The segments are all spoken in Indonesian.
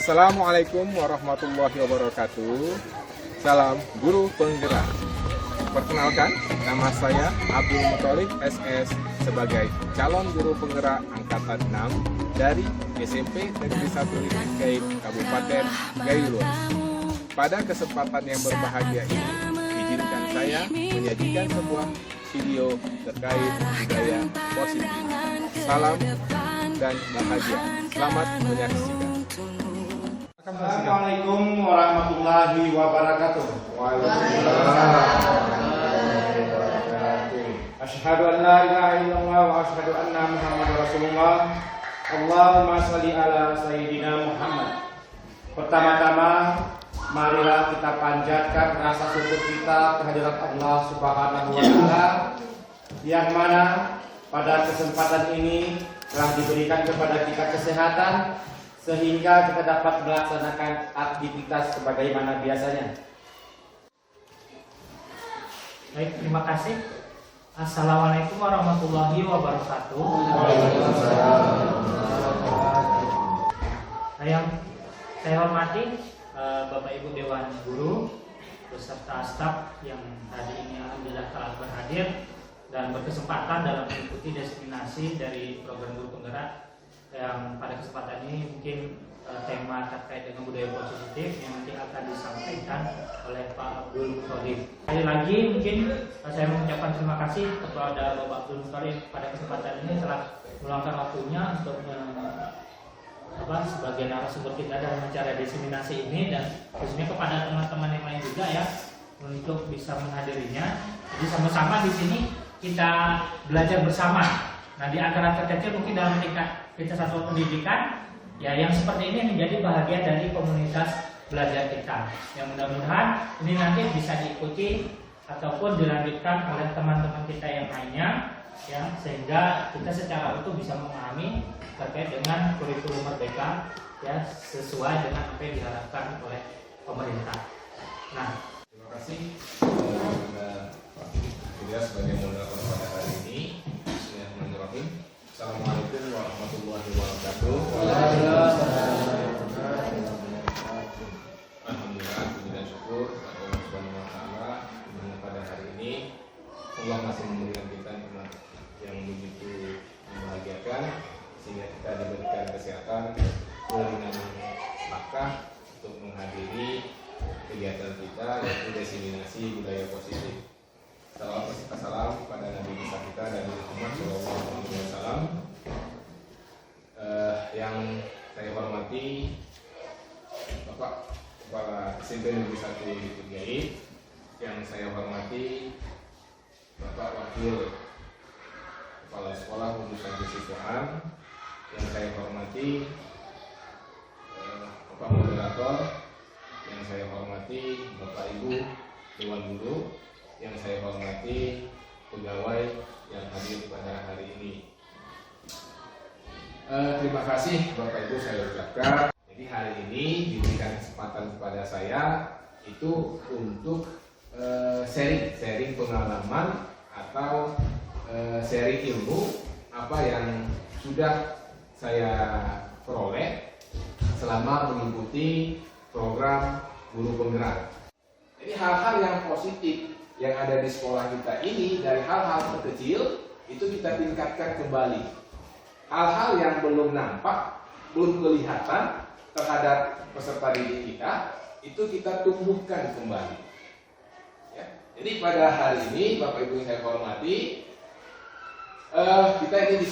Assalamualaikum warahmatullahi wabarakatuh. Salam guru penggerak. Perkenalkan, nama saya Abdul Muthalib SS sebagai calon guru penggerak angkatan 6 dari SMP Negeri 1 Gaib Kabupaten Gayo. Pada kesempatan yang berbahagia ini, izinkan saya menyajikan sebuah video terkait budaya positif. Salam dan bahagia. Selamat menyaksikan. Assalamualaikum warahmatullahi wabarakatuh. Asyhadu an la ilaha illallah wa asyhadu anna Muhammadar Rasulullah. Allahumma shalli ala sayyidina Muhammad. Pertama-tama, marilah kita panjatkan rasa syukur kita kehadirat Allah Subhanahu wa taala yang mana pada kesempatan ini telah diberikan kepada kita kesehatan sehingga kita dapat melaksanakan aktivitas sebagaimana biasanya. Baik, terima kasih. Assalamualaikum warahmatullahi wabarakatuh. Yang saya hormati Bapak Ibu Dewan Guru beserta staf yang hari ini alhamdulillah telah berhadir dan berkesempatan dalam mengikuti diseminasi dari program guru penggerak yang pada kesempatan ini mungkin tema terkait dengan budaya positif yang nanti akan disampaikan oleh Pak Abdul Muthalib. Sekali lagi mungkin saya mengucapkan terima kasih kepada Bapak Abdul Muthalib pada kesempatan ini telah meluangkan waktunya untuk sebagai narasumber kita dalam acara diseminasi ini, dan khususnya kepada teman-teman yang lain juga ya untuk bisa menghadirinya. Jadi sama-sama di sini kita belajar bersama. Nah, di antara terkecil mungkin dalam tingkat kita satuan pendidikan ya yang seperti ini menjadi bahagian dari komunitas belajar kita. Yang mudah-mudahan ini nanti bisa diikuti ataupun dilanjutkan oleh teman-teman kita yang lainnya ya, sehingga kita secara utuh bisa memahami terkait dengan kurikulum merdeka ya sesuai dengan apa yang diharapkan oleh pemerintah. Nah, Terima kasih kepada Pak Surya sebagai moderator pada hari ini. Bismillahirrahmanirrahim. Assalamualaikum warahmatullahi wabarakatuh. Alhamdulillah, puji dan syukur kepada Allah Subhanahu wa taala dimana pada hari ini Allah masih memberikan kita nikmat yang begitu membahagiakan sehingga kita diberikan kesehatan, keringanan langkah untuk menghadiri kegiatan kita yaitu diseminasi budaya positif. Salam pada Nabi besar kita dan Muhammad SAW. Yang saya hormati Bapak Kepala SMP Negeri 1 Gaib, yang saya hormati Bapak Wakil Kepala Sekolah Urusan Kesiswaan, yang saya hormati Bapak Moderator, yang saya hormati Bapak Ibu Dewan Guru, yang saya hormati pegawai yang hadir pada hari ini. Terima kasih Bapak Ibu saya ucapkan. Jadi hari ini diberikan kesempatan kepada saya itu untuk sharing pengalaman atau sharing ilmu apa yang sudah saya peroleh selama mengikuti program guru penggerak. Jadi hal-hal yang positif yang ada di sekolah kita ini dari hal-hal terkecil itu kita tingkatkan kembali. Hal-hal yang belum nampak, belum kelihatan terhadap peserta didik kita itu kita tumbuhkan kembali. Ya. Jadi pada hari ini Bapak Ibu yang saya hormati, kita ini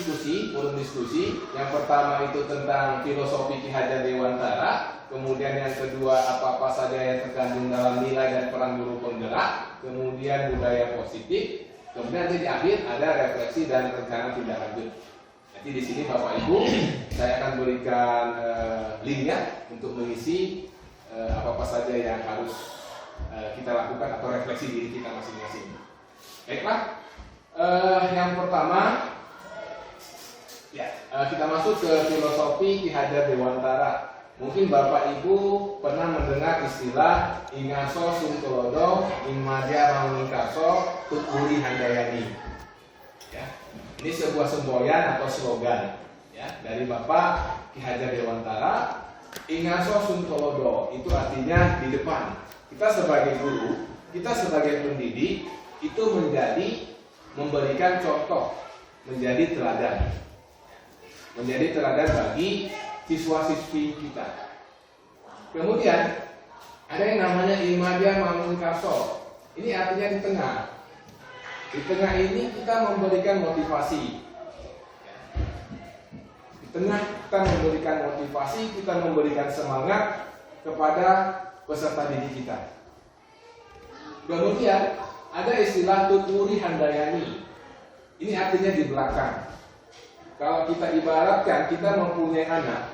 forum diskusi. Yang pertama itu tentang filosofi Ki Hajar Dewantara. Kemudian yang kedua apa-apa saja yang terkandung dalam nilai dan peran guru penggerak. Kemudian budaya positif. Kemudian nanti di akhir ada refleksi dan rencana tindak lanjut. Nanti di sini Bapak Ibu saya akan berikan linknya untuk mengisi apa-apa saja yang harus kita lakukan atau refleksi diri kita masing-masing. Baiklah, yang pertama ya kita masuk ke filosofi Ki Hajar Dewantara. Mungkin Bapak Ibu pernah mendengar istilah Ingaso Sungkelodo Inmadya Mangikaso Tuturi Handayani. Ya, ini sebuah semboyan atau slogan ya dari Bapak Ki Hajar Dewantara Ingaso suntolodo itu artinya di depan. Kita sebagai guru, kita sebagai pendidik itu memberikan contoh, menjadi teladan. Menjadi teladan bagi siswa-siswi kita. Kemudian ada yang namanya imadia mamungkaso. Ini artinya di tengah. Di tengah ini kita memberikan motivasi. Di tengah kita memberikan motivasi, kita memberikan semangat kepada peserta didik kita. Kemudian ada istilah tuturi handayani. Ini artinya di belakang. Kalau kita ibaratkan kita mempunyai anak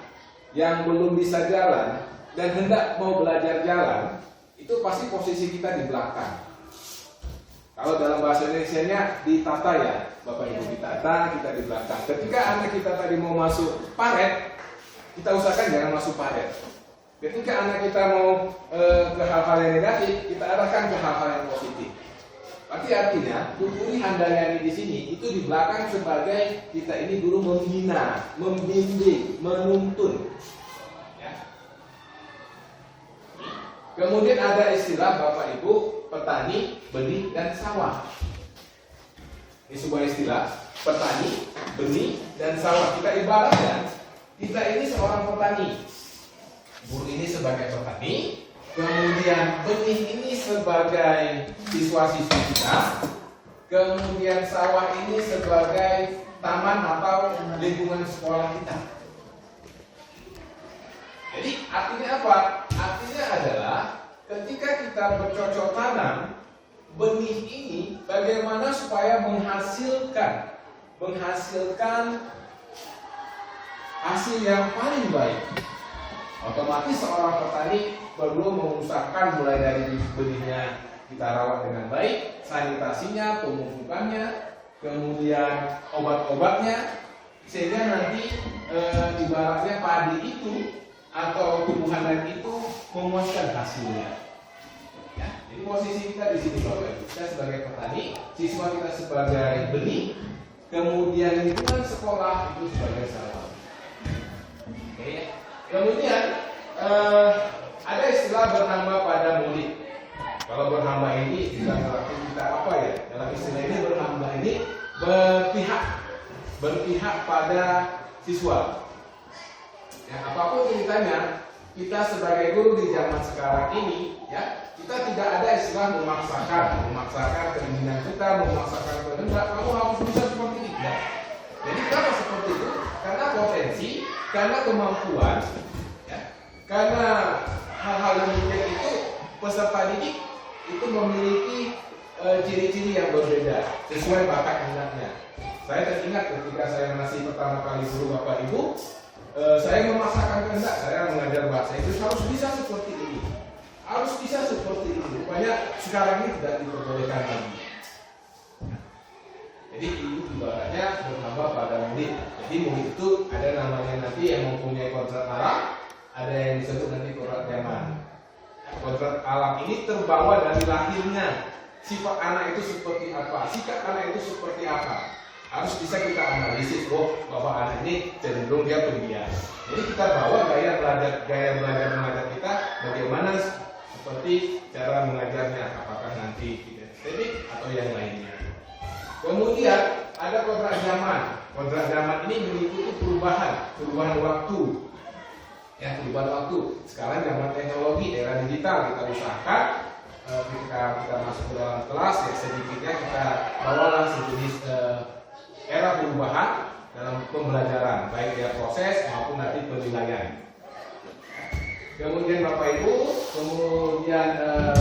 yang belum bisa jalan dan hendak mau belajar jalan, itu pasti posisi kita di belakang. Kalau dalam bahasa Indonesianya ditata ya, Bapak Ibu, ditata, kita di belakang. Ketika anak kita tadi mau masuk paret, kita usahakan jangan masuk paret. Ketika anak kita mau ke hal-hal yang negatif, kita arahkan ke hal-hal yang positif. Berarti artinya, tuturi handayani di sini itu di belakang sebagai kita ini guru membina, membimbing, menuntun. Ya. Kemudian ada istilah Bapak Ibu petani, benih, dan sawah. Ini sebuah istilah petani, benih, dan sawah. Kita ibaratkan kita ini seorang petani. Guru ini sebagai petani, kemudian benih ini sebagai siswa-siswi kita, kemudian sawah ini sebagai taman atau lingkungan sekolah kita. Jadi artinya apa? Artinya adalah ketika kita bercocok tanam, benih ini bagaimana supaya menghasilkan hasil yang paling baik. Otomatis seorang petani perlu mengusahakan mulai dari benihnya kita rawat dengan baik, sanitasinya, pemupukannya, kemudian obat-obatnya, sehingga nanti ibaratnya padi itu atau tumbuhan lain itu memuaskan hasilnya. Ya, jadi posisi kita di sini Bapak Ibu, kita sebagai petani, siswa kita sebagai benih, kemudian lingkungan sekolah itu sebagai sawah. Oke ya. Kemudian ada istilah bernama pada murid. Kalau bernama ini kita apa ya? Dalam istilah ini bernama ini berpihak pada siswa. Ya, apapun ceritanya, kita sebagai guru di zaman sekarang ini, ya, kita tidak ada istilah memaksakan keinginan kita, memaksakan kehendak. Kamu harus bisa seperti ini. Ya. Jadi kalau seperti itu, karena potensi, karena kemampuan, ya, karena hal-hal yang demikian itu peserta didik itu memiliki ciri-ciri yang berbeda sesuai bakat minatnya. Saya teringat ketika saya masih pertama kali guru Bapak Ibu, saya memaksakan kehendak saya mengajar bahasa Inggris harus bisa seperti ini, harus bisa seperti ini. Rupanya sekarang ini tidak diperbolehkan lagi. Jadi itu ibaratnya bernama pada murid. Jadi murid itu ada namanya nanti yang mempunyai kontrak alam, ada yang disebut nanti kontrak zaman. Kontrak alam ini terbawa dari lahirnya. Sifat anak itu seperti apa, sikap anak itu seperti apa. Harus bisa kita analisis, bahwa anak ini cenderung dia pendiam. Jadi kita bawa gaya belajar mengajar kita bagaimana seperti cara mengajarnya, apakah nanti estetik atau yang lainnya. Kemudian ada kontrak zaman. Kontrak zaman ini mengikuti perubahan waktu. Ya, perubahan waktu. Sekarang zaman teknologi, era digital, kita usahakan ketika kita masuk ke dalam kelas, ya sedikitnya kita bawalah sejenis era perubahan dalam pembelajaran, baik dia proses maupun nanti penilaian. Kemudian Bapak Ibu,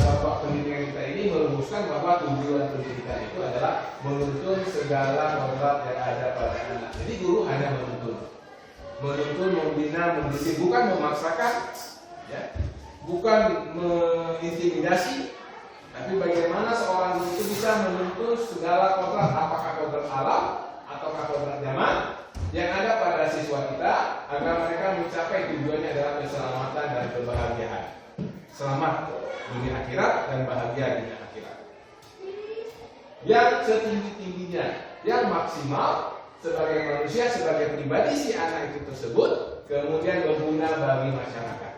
Bapak pendidikan kita ini merumuskan bahwa tujuan pendidikan itu adalah menuntun segala kodrat yang ada pada anak. Jadi guru hanya menuntun, membina, mendidik, bukan memaksakan, ya, bukan mengintimidasi, tapi bagaimana seorang guru itu bisa menuntun segala kodrat, apakah kodrat alam ataukah kodrat zaman yang ada pada siswa kita agar mereka mencapai tujuannya adalah keselamatan dan kebahagiaan. Selamat dunia akhirat dan bahagia dunia akhirat. Yang setinggi-tingginya, yang maksimal sebagai manusia, sebagai pribadi si anak itu tersebut kemudian berguna bagi masyarakat.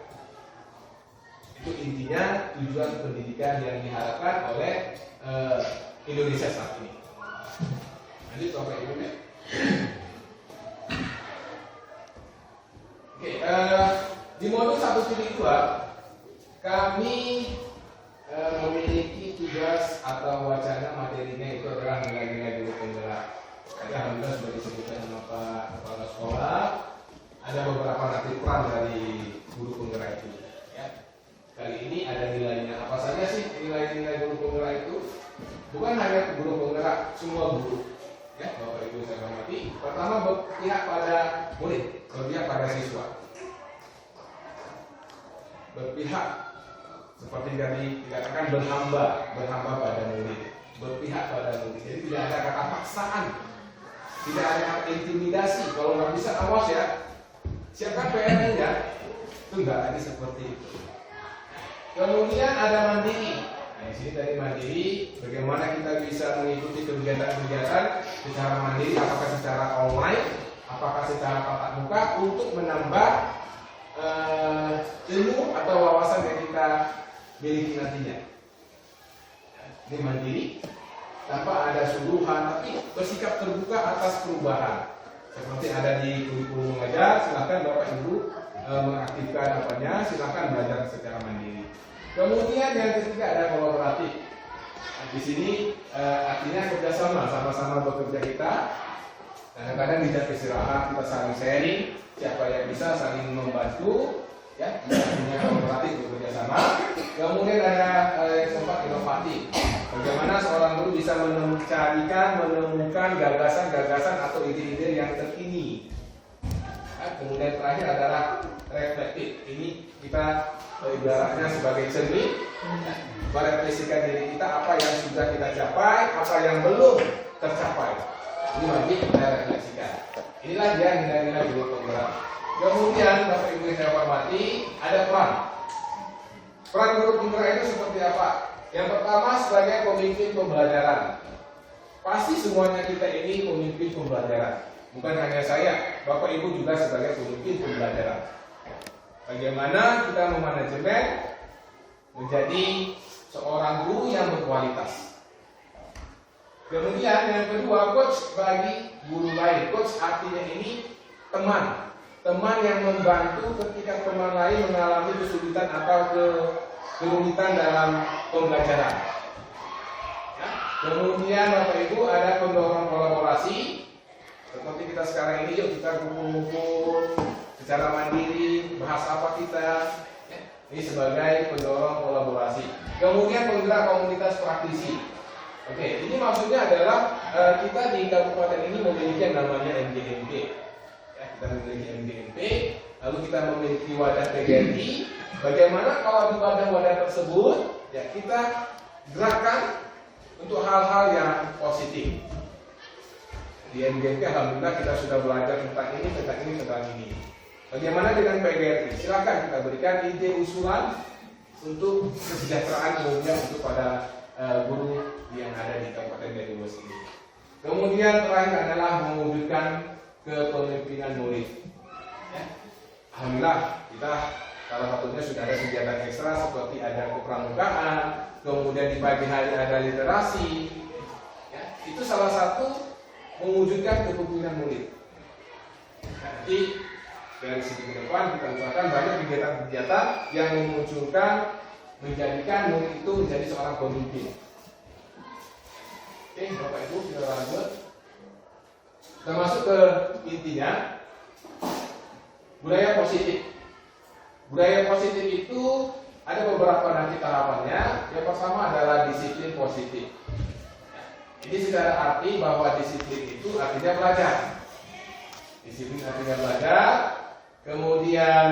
Itu intinya tujuan pendidikan yang diharapkan oleh Indonesia saat ini. Lanjut Bapak Ibu ya. Oke, di modul 1.2 kami memiliki tugas atau wacana materinya itu adalah nilai-nilai guru penggerak. Tadi alhamdulillah sudah disebutkan sama Pak Kepala Sekolah. Ada beberapa nanti peran dari guru penggerak itu. Ya. Kali ini ada nilainya. Apa saja sih nilai-nilai guru penggerak itu? Bukan hanya guru penggerak, semua guru. Ya, Bapak Ibu saya hormati. Pertama berpihak pada murid, berpihak pada siswa. Berpihak seperti tadi dikatakan berhamba pada murid, berpihak pada murid. Jadi tidak ada kata paksaan, tidak ada kata intimidasi. Kalau nggak bisa awas ya, siapkan PR-nya. Itu nggak ada seperti itu. Kemudian ada mandiri. Nah, di sini tadi mandiri, bagaimana kita bisa mengikuti kegiatan-kegiatan secara mandiri, apakah secara online, apakah secara tatap muka untuk menambah ilmu atau wawasan yang kita miliki nantinya. Ini mandiri, tanpa ada suruhan, tapi bersikap terbuka atas perubahan. Seperti ada di kurikulum mengajar, silakan Bapak Ibu mengaktifkan apanya, silakan belajar secara mandiri. Kemudian yang ketiga ada kolaboratif. Nah, di sini artinya kerjasama, sama-sama bekerja kita. Kadang-kadang tidak istirahat, kita saling sharing, siapa yang bisa saling membantu, ya, artinya kolaboratif bekerja sama. Kemudian ada yang keempat inovatif. Bagaimana seorang guru bisa menemukan gagasan-gagasan atau ide-ide yang terkini. Nah, kemudian terakhir adalah reflektif. Ini kita ibaratnya sebagai cermin, merefleksikan diri kita apa yang sudah kita capai, apa yang belum tercapai. Ini wajib kita refleksikan. Inilah dia nilai-nilai guru penggerak. Kemudian Bapak Ibu yang saya hormati, ada peran. Peran guru penggerak itu seperti apa? Yang pertama sebagai pemimpin pembelajaran. Pasti semuanya kita ini pemimpin pembelajaran. Bukan hanya saya, Bapak Ibu juga sebagai pemimpin pembelajaran. Bagaimana kita memanajemen menjadi seorang guru yang berkualitas. Kemudian yang kedua, coach bagi guru lain. Coach artinya ini teman. Teman yang membantu ketika teman lain mengalami kesulitan atau kerumitan dalam pembelajaran. Ya. Kemudian Bapak Ibu ada pendorong kolaborasi. Seperti kita sekarang ini, yuk kita kumpul-kumpul secara mandiri, bahas apa kita. Ya. Ini sebagai pendorong kolaborasi. Kemudian penggerak komunitas praktisi. Oke, ini maksudnya adalah kita di kabupaten ini memiliki yang namanya MGMP. Ya, kita memiliki MGMP, lalu kita memiliki wadah PGRI. Bagaimana kalau di wadah-wadah tersebut, ya kita gerakan untuk hal-hal yang positif. Di MGMP alhamdulillah kita sudah belajar tentang ini. Bagaimana dengan PGRI? Silakan kita berikan ide usulan untuk kesejahteraan umumnya untuk pada guru yang ada di Kabupaten Banyumas ini. Kemudian terakhir adalah mewujudkan kepemimpinan murid. Ya. Alhamdulillah kita salah satunya sudah ada kegiatan ekstra seperti ada kepramukaan, kemudian di pagi hari ada literasi. Ya. Itu salah satu mewujudkan kepemimpinan murid. Nanti dari segi ke depan kita usahakan banyak kegiatan-kegiatan yang memunculkan menjadikan murid itu menjadi seorang pemimpin. Oke, Bapak Ibu kita lanjut. Kita masuk ke intinya budaya positif. Budaya positif itu ada beberapa nanti tahapannya. Yang pertama adalah disiplin positif. Ini secara arti bahwa disiplin itu artinya belajar. Disiplin artinya belajar. Kemudian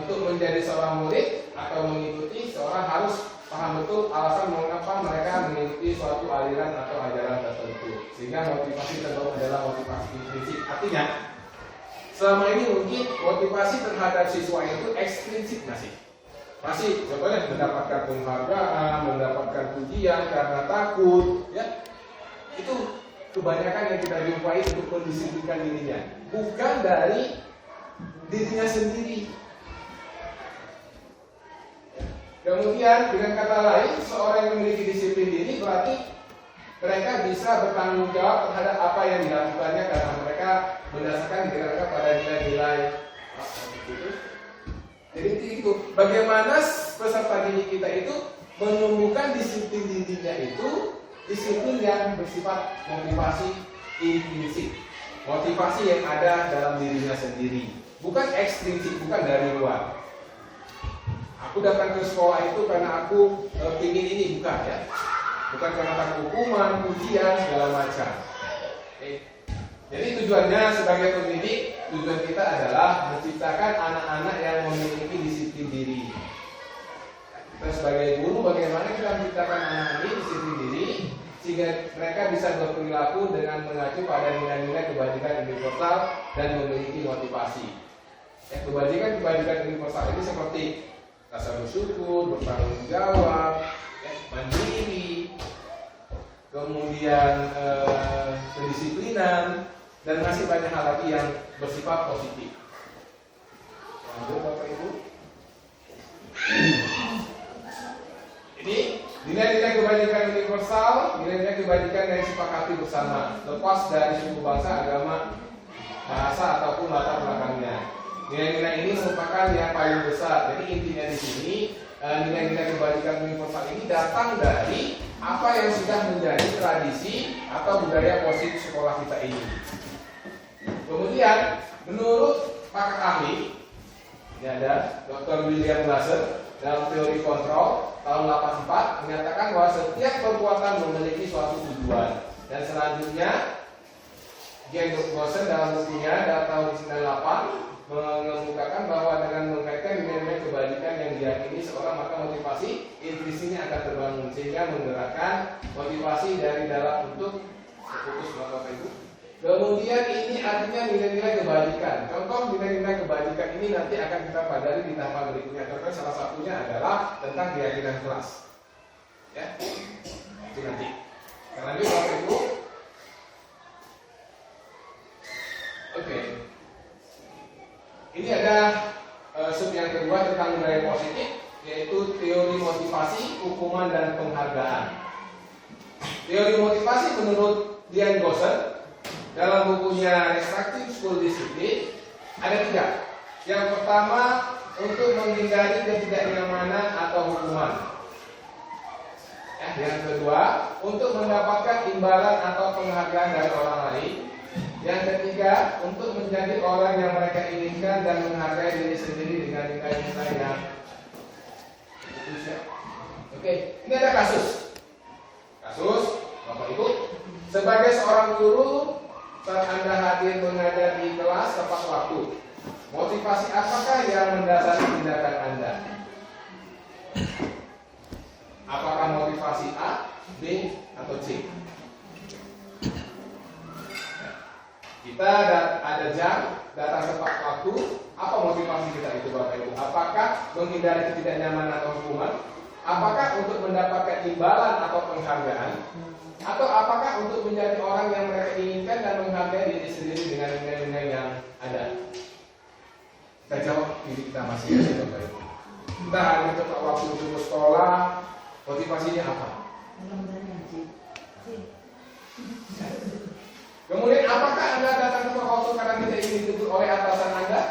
untuk menjadi seorang murid atau mengikuti, seorang harus paham betul alasan mengapa mereka mengikuti suatu aliran atau ajaran tertentu. Sehingga motivasi terbaru adalah motivasi prinsip. Artinya, selama ini mungkin motivasi terhadap siswa itu ekstrinsik masih. Masih, contohnya mendapatkan penghargaan, mendapatkan pujian karena takut, ya. Itu kebanyakan yang kita jumpai untuk mendisiplinkan dirinya. Bukan dari dirinya sendiri. Kemudian dengan kata lain, seorang yang memiliki disiplin diri berarti mereka bisa bertanggung jawab terhadap apa yang dilakukannya karena mereka berdasarkan diri mereka pada nilai-nilai. Jadi itu bagaimana peserta didik kita itu menumbuhkan disiplin dirinya itu disiplin yang bersifat motivasi intrinsik, motivasi yang ada dalam dirinya sendiri, bukan ekstrinsik, bukan dari luar. Aku datang ke sekolah itu karena aku ingin ini, bukan ya. Bukan karena takut hukuman, ujian, segala macam. Jadi tujuannya sebagai pendidik, tujuan kita adalah menciptakan anak-anak yang memiliki disiplin diri. Kita sebagai guru, bagaimana kita menciptakan anak ini disiplin diri sehingga mereka bisa berperilaku dengan mengacu pada nilai-nilai kebajikan universal dan memiliki motivasi. Kebajikan universal ini seperti rasa bersyukur, bertanggung jawab, mandiri, kemudian kedisiplinan, dan masih banyak hal lagi yang bersifat positif. Lanjut Bapak Ibu. Ini nilai-nilai kebajikan universal, nilai-nilai kebajikan yang disepakati bersama, lepas dari suku bangsa, agama, bahasa ataupun latar belakangnya. Nilai-nilai ini merupakan yang paling besar. Jadi intinya di sini nilai-nilai kebajikan universal ini datang dari apa yang sudah menjadi tradisi atau budaya positif sekolah kita ini. Kemudian menurut pakar ahli, ini ada Dr. William Glasser dalam teori kontrol tahun 84 menyatakan bahwa setiap perbuatan memiliki suatu tujuan. Dan selanjutnya Jen Gosen dalam bukunya dalam tahun 98 mengemukakan bahwa dengan mengkaitkan nilai-nilai kebajikan yang diyakini seorang, maka motivasi intrinsiknya akan terbangun sehingga menggerakkan motivasi dari dalam untuk fokus Bapak Ibu. Kemudian ini artinya nilai-nilai kebajikan. Contoh nilai-nilai kebajikan ini nanti akan kita pelajari di tahapan berikutnya. Contoh salah satunya adalah tentang keyakinan kelas. Ya, itu nanti. Lanjut Bapak Ibu. Oke. Ini ada sub yang kedua tentang nilai positif, yaitu teori motivasi, hukuman, dan penghargaan. Teori motivasi menurut Dian Gosen dalam bukunya Restrictive School Discipline ada 3. Yang pertama, untuk menghindari ketidaknyamanan atau hukuman. Yang kedua, untuk mendapatkan imbalan atau penghargaan dari orang lain. Yang ketiga, untuk menjadi orang yang mereka inginkan dan menghargai diri sendiri dengan nilai-nilai yang khususnya. Oke, ini ada kasus. Kasus, Bapak Ibu, sebagai seorang guru, saat Anda hadir mengajar di kelas tepat waktu, motivasi apakah yang mendasari tindakan Anda? Apakah motivasi A, B, atau C? Kita ada jam, datang tepat waktu. Apa motivasi kita itu Bapak Ibu? Apakah menghindari ketidaknyamanan atau hukuman? Apakah untuk mendapatkan imbalan atau penghargaan? Atau apakah untuk menjadi orang yang mereka inginkan dan menghargai diri sendiri dengan nilai-nilai yang ada? Kita jawab diri kita masing-masing Bapak Ibu. Kita hanya tepat waktu untuk sekolah, motivasinya apa? Kemudian apakah Anda datang ke waktu karena tidak ingin ditegur oleh atasan Anda?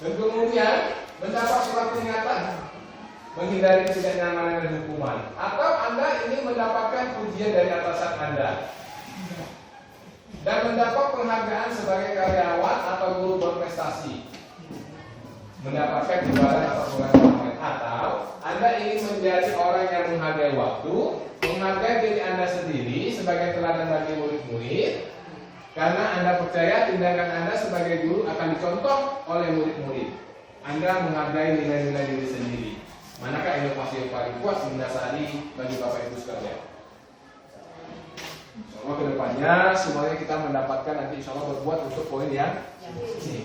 Dan kemudian mendapat surat peringatan, menghindari ketidaknyamanan dan hukuman, atau Anda ingin mendapatkan pujian dari atasan Anda dan mendapat penghargaan sebagai karyawan atau guru berprestasi, mendapatkan imbalan atau penghargaan, atau Anda ingin menjadi orang yang menghargai waktu, menghargai diri Anda sendiri sebagai teladan bagi murid-murid, karena Anda percaya tindakan Anda sebagai guru akan dicontoh oleh murid-murid. Anda menghargai nilai-nilai diri sendiri. Manakah inovasi yang paling kuat mendasari bagi Bapak Ibu sekalian? Insyaallah kedepannya semuanya kita mendapatkan nanti insyaallah berbuat untuk poin yang ini.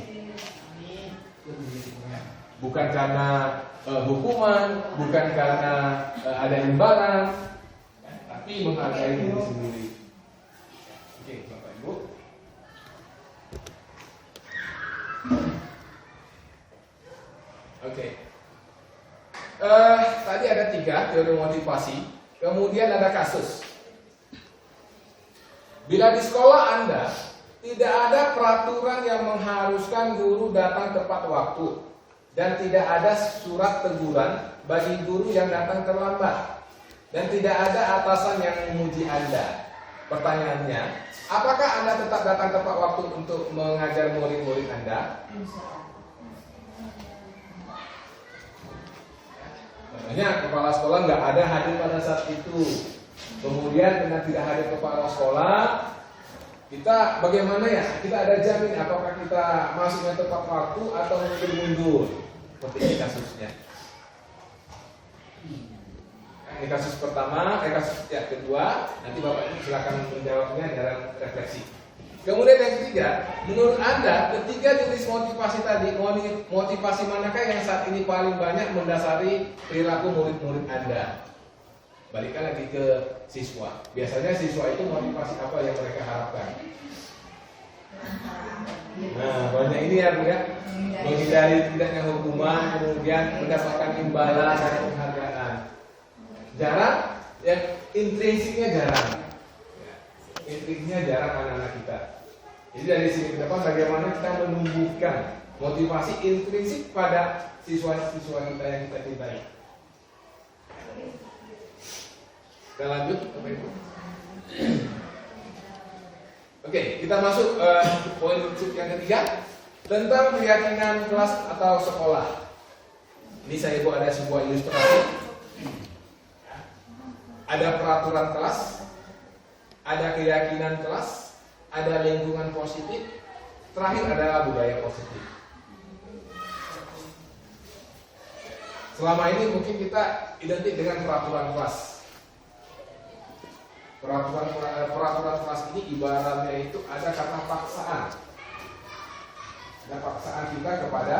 Bukan karena hukuman, bukan karena ada imbalan, tapi menghargai diri sendiri. Oke, Bapak Ibu. Oke. Tadi ada 3 teori motivasi, kemudian ada kasus. Bila di sekolah Anda tidak ada peraturan yang mengharuskan guru datang tepat waktu dan tidak ada surat teguran bagi guru yang datang terlambat dan tidak ada atasan yang memuji Anda. Pertanyaannya, apakah Anda tetap datang tepat waktu untuk mengajar murid-murid Anda? Makanya kepala sekolah nggak ada hadir pada saat itu. Kemudian dengan tidak hadir kepala sekolah, kita bagaimana ya? Kita ada jamin apakah kita masuknya tepat waktu atau mundur-mundur? Seperti ini kasusnya. Ini kasus pertama, kasus yang kedua. Nanti Bapak Ibu silakan menjawabnya dalam refleksi. Kemudian yang ketiga, menurut Anda ketiga jenis motivasi tadi, motivasi manakah yang saat ini paling banyak mendasari perilaku murid-murid Anda? Balikkan lagi ke siswa. Biasanya siswa itu motivasi apa yang mereka harapkan? Nah, banyak ini ya Bu ya. Menghindari tidaknya hukuman, kemudian mendapatkan imbalan dan penghargaan. Jarang, yang intrinsiknya jarang. Intrinsiknya jarang anak-anak kita. Jadi dari sini ke depan bagaimana kita menumbuhkan motivasi intrinsik pada siswa-siswa kita yang kita cintai. Kita lanjut, Bapak Ibu. Oke, kita masuk poin yang ketiga tentang keyakinan kelas atau sekolah. Ini saya buat ada sebuah ilustrasi. Ada peraturan kelas, ada keyakinan kelas, ada lingkungan positif, terakhir adalah budaya positif. Selama ini mungkin kita identik dengan peraturan kelas. Peraturan kelas ini ibaratnya itu ada kata paksaan. Ada paksaan kita kepada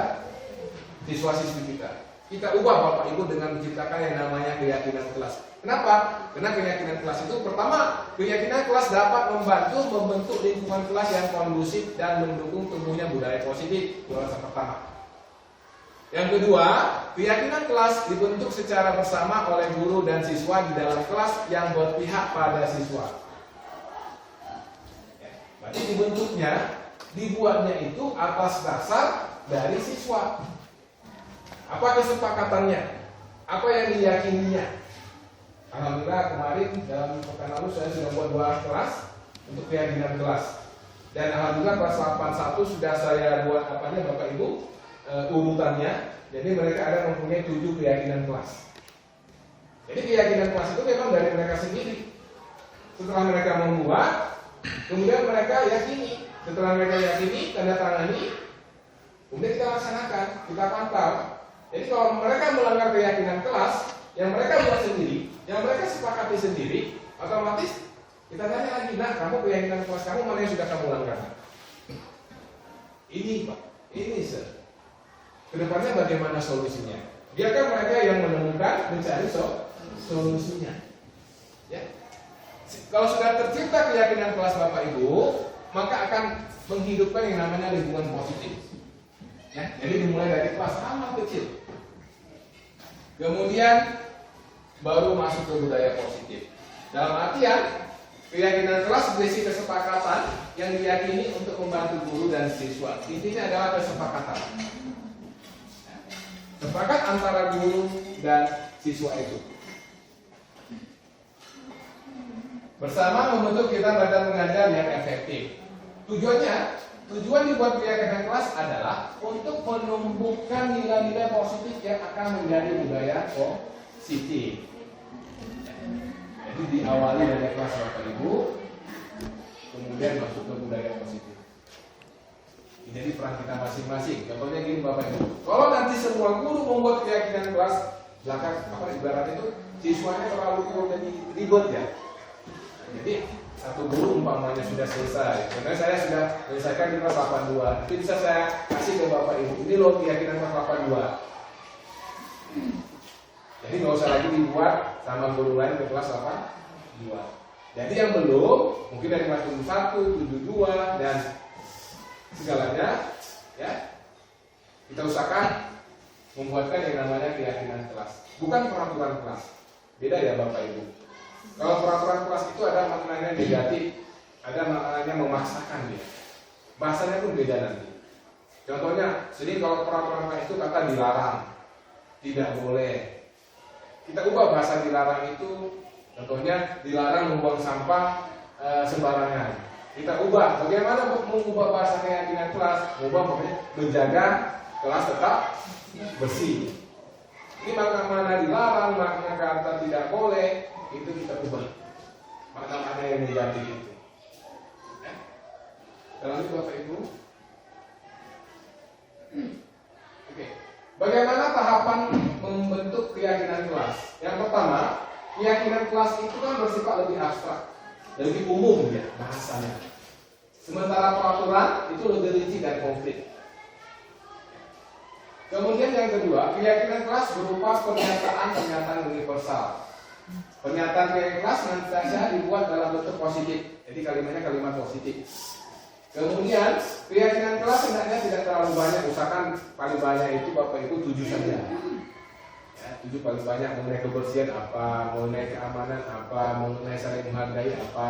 siswa-siswi kita. Kita ubah Bapak Ibu dengan menciptakan yang namanya keyakinan kelas. Kenapa? Karena keyakinan kelas itu pertama, keyakinan kelas dapat membentuk lingkungan kelas yang kondusif dan mendukung tumbuhnya budaya positif. Itu alasan pertama. Yang kedua, keyakinan kelas dibentuk secara bersama oleh guru dan siswa di dalam kelas yang berpihak pada siswa. Berarti dibuatnya itu atas dasar dari siswa. Apa kesepakatannya? Apa yang diyakininya? Alhamdulillah kemarin dalam pekan lalu saya sudah buat 2 kelas untuk keyakinan kelas. Dan alhamdulillah kelas 81 sudah saya buat Bapak Ibu urutannya. Jadi mereka ada mempunyai 7 keyakinan kelas. Jadi keyakinan kelas itu memang dari mereka sendiri. Setelah mereka membuat, kemudian mereka yakini. Setelah mereka yakini, tanda tangani, kemudian kita laksanakan, kita pantau. Jadi kalau mereka melanggar keyakinan kelas yang mereka buat sendiri, yang mereka sepakati sendiri, otomatis kita tanya lagi, nah kamu keyakinan kelas kamu mana yang sudah kamu langgar? Ini Pak, ini Sir. Kedepannya bagaimana solusinya? Biarkan mereka yang menemukan, mencari solusinya. Ya. Kalau sudah tercipta keyakinan kelas Bapak Ibu, maka akan menghidupkan yang namanya lingkungan positif. Ya, jadi dimulai dari kelas amat kecil. Kemudian baru masuk ke budaya positif. Dalam artian keyakinan kelas berisi kesepakatan yang diyakini untuk membantu guru dan siswa. Intinya adalah kesepakatan. Sepakat antara guru dan siswa itu. Bersama membentuk kita badan mengajar yang efektif. Tujuan dibuat keyakinan kelas adalah untuk menumbuhkan nilai-nilai positif yang akan menjadi budaya positif. Jadi diawali dari kelas Bapak Ibu, kemudian masuk ke budaya positif. Jadi peran kita masing-masing. Contohnya gini Bapak Ibu, kalau nanti semua guru membuat keyakinan kelas, belakang ibaratnya itu siswanya terlalu jadi ribet ya. Jadi satu guru umpamanya sudah selesai. Karena saya sudah selesaikan di kelas 82. Nanti bisa saya kasih ke Bapak Ibu. Ini loh keyakinan kelas 82. Jadi nggak usah lagi dibuat sama guru lain ke kelas 82. Jadi yang belum, mungkin dari kelas 71, 72 dan segalanya, ya kita usahakan membuatkan yang namanya keyakinan kelas, bukan peraturan kelas. Beda ya Bapak Ibu. Kalau peraturan kelas itu ada maknanya negatif, ada maknanya memaksakan dia. Bahasanya pun beda nanti. Contohnya, jadi kalau peraturan kelas itu kata dilarang, tidak boleh. Kita ubah bahasa dilarang itu, contohnya dilarang membuang sampah sembarangan. Kita ubah, bagaimana mengubah bahasa keyakinan kelas? Mengubah menjaga kelas tetap bersih. Ini makna dilarang, makna kata tidak boleh, itu kita ubah. Makna-makna yang negatif itu. Lanjut Bapak Ibu. Oke. Bagaimana tahapan membentuk keyakinan kelas? Yang pertama, keyakinan kelas itu kan bersifat lebih abstrak, lebih umum ya bahasanya. Sementara peraturan itu lebih rinci dan konkret. Kemudian yang kedua, keyakinan kelas berupa pernyataan-pernyataan universal. Pernyataan keyakinan kelas nantinya dibuat dalam bentuk positif. Jadi kalimatnya kalimat positif. Kemudian keyakinan kelas hendaknya tidak terlalu banyak. Usahakan paling banyak itu Bapak Ibu 7 saja. Ya, 7 paling banyak, mengenai kebersihan apa, mengenai keamanan apa, mengenai saling menghargai apa,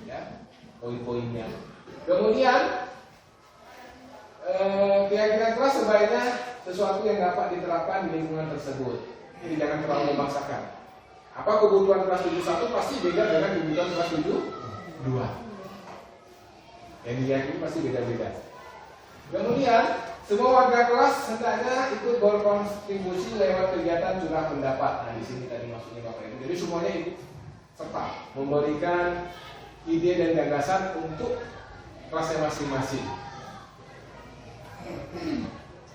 ya, poin-poinnya. Kemudian keyakinan kelas sebaiknya sesuatu yang dapat diterapkan di lingkungan tersebut. Jadi jangan terlalu memaksakan. Apa kebutuhan kelas 71 pasti beda dengan kebutuhan kelas 72. Yang diyakini pasti beda-beda. Kemudian semua warga kelas hendaknya ikut berkontribusi lewat kegiatan curah pendapat. Nah di sini tadi maksudnya Bapak Ibu. Jadi semuanya ikut serta memberikan ide dan gagasan untuk kelasnya masing-masing.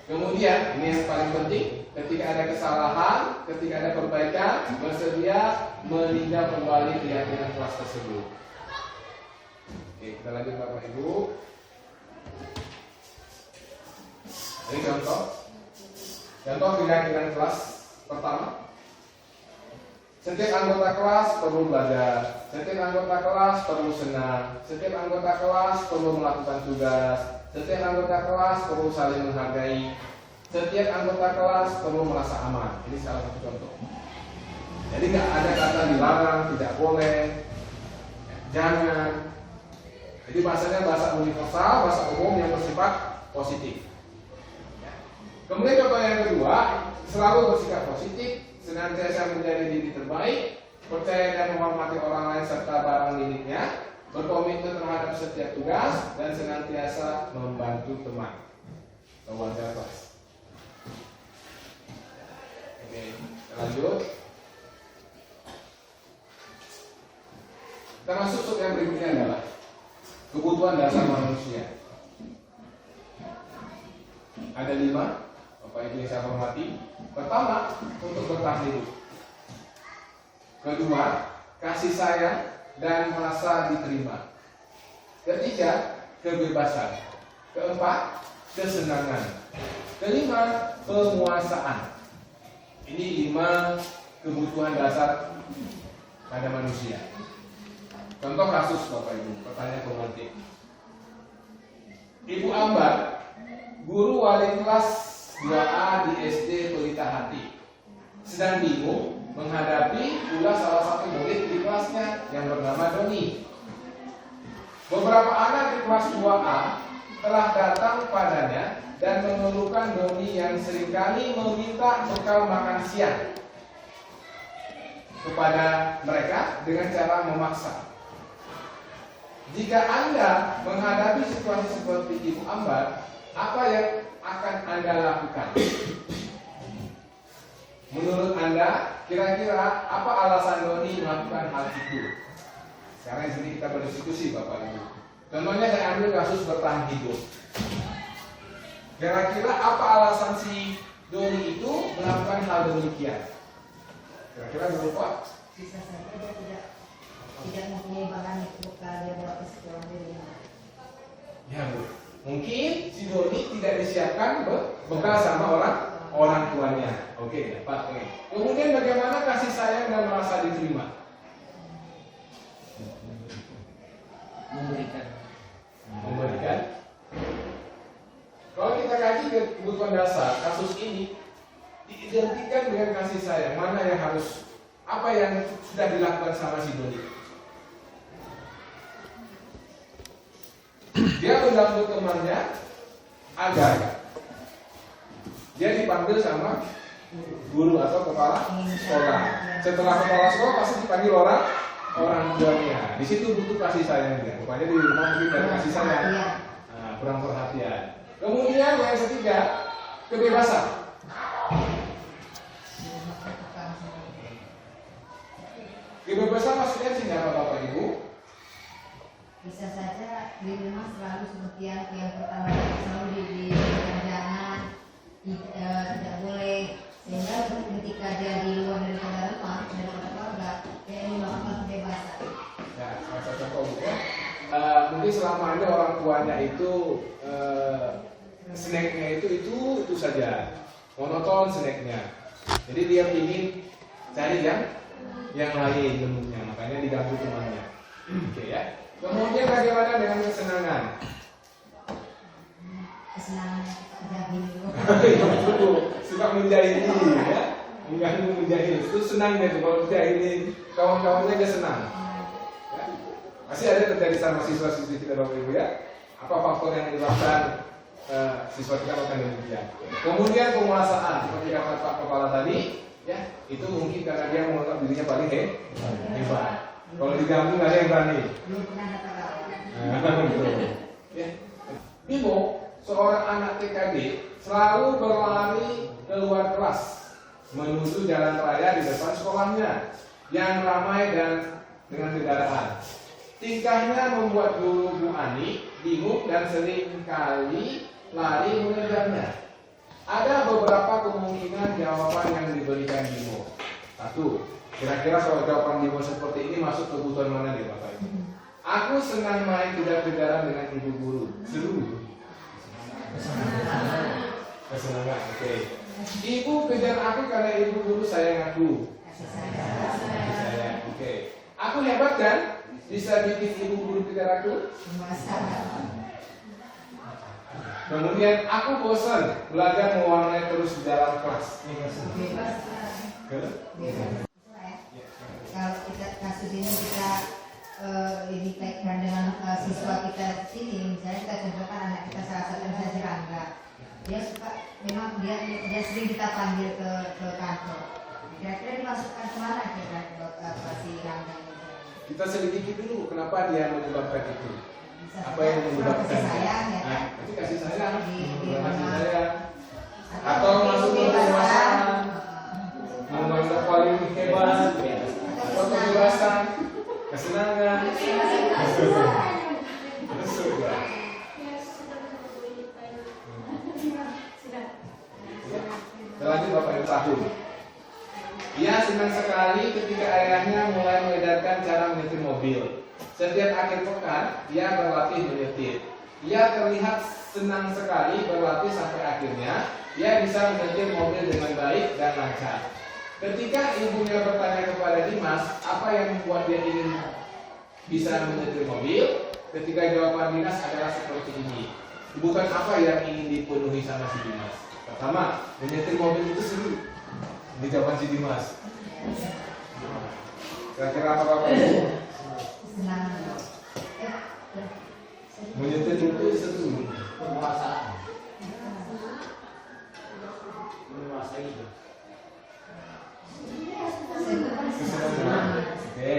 Kemudian ini yang paling penting, ketika ada kesalahan, ketika ada perbaikan, bersedia meninjau kembali keyakinan kelas tersebut. Oke, kita lanjut Bapak Ibu. Ini contoh keyakinan kelas pertama. Setiap anggota kelas perlu belajar, setiap anggota kelas perlu senang, setiap anggota kelas perlu melakukan tugas, setiap anggota kelas perlu saling menghargai, setiap anggota kelas perlu merasa aman. Ini salah satu contoh. Jadi nggak ada kata dilarang, tidak boleh, jangan. Jadi bahasanya bahasa universal, bahasa umum yang bersifat positif. Kemudian contoh yang kedua, selalu bersikap positif, senantiasa menjadi diri terbaik, percaya dan menghormati orang lain serta barang miliknya, berkomitmen terhadap setiap tugas, dan senantiasa membantu teman. Wawancara kelas. Oke, kita lanjut. Kita masuk yang berikutnya adalah kebutuhan dasar manusia. Ada 5, Bapak Ibu yang saya hormati. Pertama, untuk bertahan hidup. Kedua, kasih sayang dan merasa diterima. Ketiga, kebebasan. Keempat, kesenangan. Kelima, penguasaan. Ini 5 kebutuhan dasar pada manusia. Contoh kasus Bapak Ibu, pertanyaan pemantik. Ibu Ambar, guru wali kelas 2A di SD Pelita Hati, sedang bingung menghadapi pula salah satu murid di kelasnya yang bernama Doni. Beberapa anak di kelas 2A telah datang padanya dan mengeluhkan Doni yang seringkali meminta bekal makan siang kepada mereka dengan cara memaksa. Jika Anda menghadapi situasi seperti Ibu Ambar, apa yang akan Anda lakukan? Menurut Anda, kira-kira apa alasan Doni melakukan hal itu? Sekarang di sini kita berdiskusi Bapak Ibu. Contohnya saya ambil kasus bertahan hidup. Kira-kira apa alasan si Doni itu melakukan hal demikian? Kira-kira berapa? Bisa saja dia tidak mempunyai bahan bekal dia bawa ke sekolah dia. Ya Bu, mungkin si Doni tidak disiapkan bekal sama orang tuanya. Oke, dapat. Oke. Kemudian bagaimana kasih sayang dan merasa diterima? Memberikan. Kalau kita kaji kebutuhan dasar kasus ini, diidentikan dengan kasih sayang. Mana yang harus, apa yang sudah dilakukan sama si Doni? Dia mengganggu temannya agar dia dipanggil sama guru atau kepala sekolah. Setelah kepala sekolah pasti dipanggil orang tuanya. Di situ butuh kasih sayang dia. Rupanya di rumah mungkin dari kasih sayang, nah, kurang perhatian. Kemudian yang ketiga, kebebasan. Kebebasan maksudnya sih apa Bapak Ibu? Bisa saja di rumah selalu seperti yang pertama selalu di jangan tidak boleh, sehingga ketika dia di luar daripada rumah daripada keluarga dia ini melakukan kebebasan. Ya, saya contoh ya. Mungkin selama ini orang tuanya itu snacknya itu saja, monoton snacknya. Jadi dia ingin cari yang lain bentuknya, makanya diganggu temannya. Oke ya. Kemudian bagaimana dengan kesenangan? Kesenangan jahil Suka menjahili ya, mengganggu menjahil. Itu senang deh kalau menjahili kawan-kawannya dia senang. Ya. Masih ada terjadi sama siswa-siswi kita Bapak Ibu ya. Apa faktor yang menyebabkan siswa kita melakukan demikian? Kemudian penguasaan seperti kata Pak Kepala tadi, ya itu mungkin karena dia menganggap dirinya paling hebat. Kalau diganggu nggak ada yang berani. belum pernah dapat Ya. Bimo, seorang anak TKD selalu berlari keluar kelas menuju jalan raya di depan sekolahnya yang ramai dan dengan kendaraan. Tingkahnya membuat guru Bu Ani bingung dan sering kali lari mengejarnya. Ada beberapa kemungkinan jawaban yang diberikan Bimo. 1. Kira-kira soal jawaban Bimo seperti ini masuk kebutuhan mana nih Bapak Ibu? Aku senang main kejar-kejaran dengan ibu guru. Seru. Kesenangan. Oke. Ibu kejar aku karena ibu guru sayang aku. kasih sayang. Oke. Aku hebat kan? Bisa bikin ibu guru kejar aku. Kemudian aku bosan belajar mewarnai terus di dalam kelas. Kalau kita kasus ini kita ini kaitkan dengan siswa kita sini, misalnya kita contohkan anak kita salah satu misalnya si Rangga, dia suka, memang dia sering kita panggil ke kantor. Kira-kira dimasukkan kemana kira-kira si Rangga ini? Kita selidiki dulu kenapa dia menyebabkan itu. Bisa Apa yang menyebabkan kasih sayang ya kan? Itu kasih sayang, Di kasih rumah. sayang. Atau masuk ke penguasaan, menganggap paling hebat, atau kebebasan, kesenangan. Selanjutnya Bapak Ibu 1. Ia senang sekali ketika ayahnya mulai mengajarkan cara menyetir mobil. Setiap akhir pekan, ia berlatih menyetir. Ia terlihat senang sekali berlatih sampai akhirnya ia bisa menyetir mobil dengan baik dan lancar. Ketika ibunya bertanya kepada Dimas, apa yang membuat dia ingin bisa menyetir mobil? Ketika jawaban Dimas adalah seperti ini. Bukan apa yang ingin dipenuhi sama si Dimas. Pertama, menyetir mobil itu seru. Ini jawaban si Dimas. Kira-kira apa Bapak Ibu? Senang. Menyetir itu seru. Penguasaan. Menguasai itu. Kesenangan. Oke.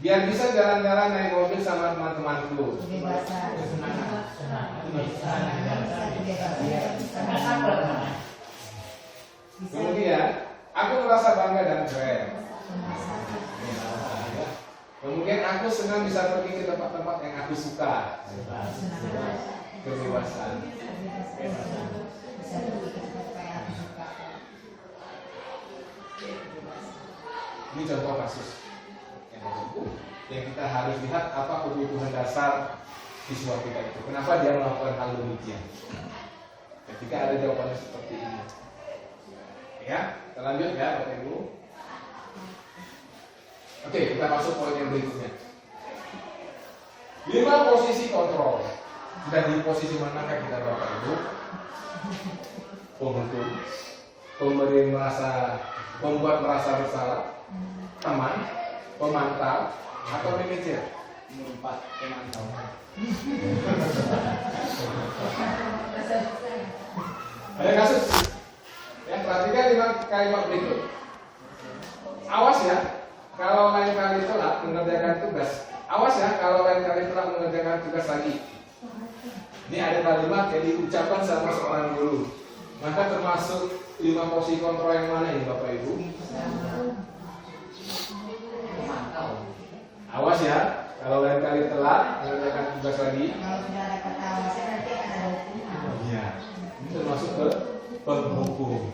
Biar bisa jalan-jalan naik mobil sama teman-temanku. Kebebasan. Kemudian, aku merasa bangga dan keren. Kemudian aku senang bisa pergi ke tempat-tempat yang aku suka. Kebebasan. Ini contoh kasus yang kita harus lihat apa kebutuhan dasar siswa kita itu. Kenapa dia melakukan hal demikian? Ketika ada jawabannya seperti ini. Ya, kita lanjut ya Bapak Ibu. Oke, kita masuk poin yang berikutnya. 5 posisi kontrol. Sudah di posisi manakah kita Bapak Ibu? Pembentuk, membuat merasa bersalah, teman, pemantau, atau manajer? Empat pemantau. Ada kasus. Ya, perhatikan kalimat berikut. Awas ya, kalau lain kali telat mengerjakan tugas. Awas ya, kalau lain kali telat mengerjakan tugas lagi. Ini ada kalimat yang diucapkan sama seorang guru. Maka termasuk 5 posisi kontrol yang mana ini Bapak Ibu? Awas ya, kalau lain kali telat mengerjakan tugas lagi. Kalau sudah ada kata awasnya nanti akan ada hukuman. Iya, ini termasuk ke penghukum.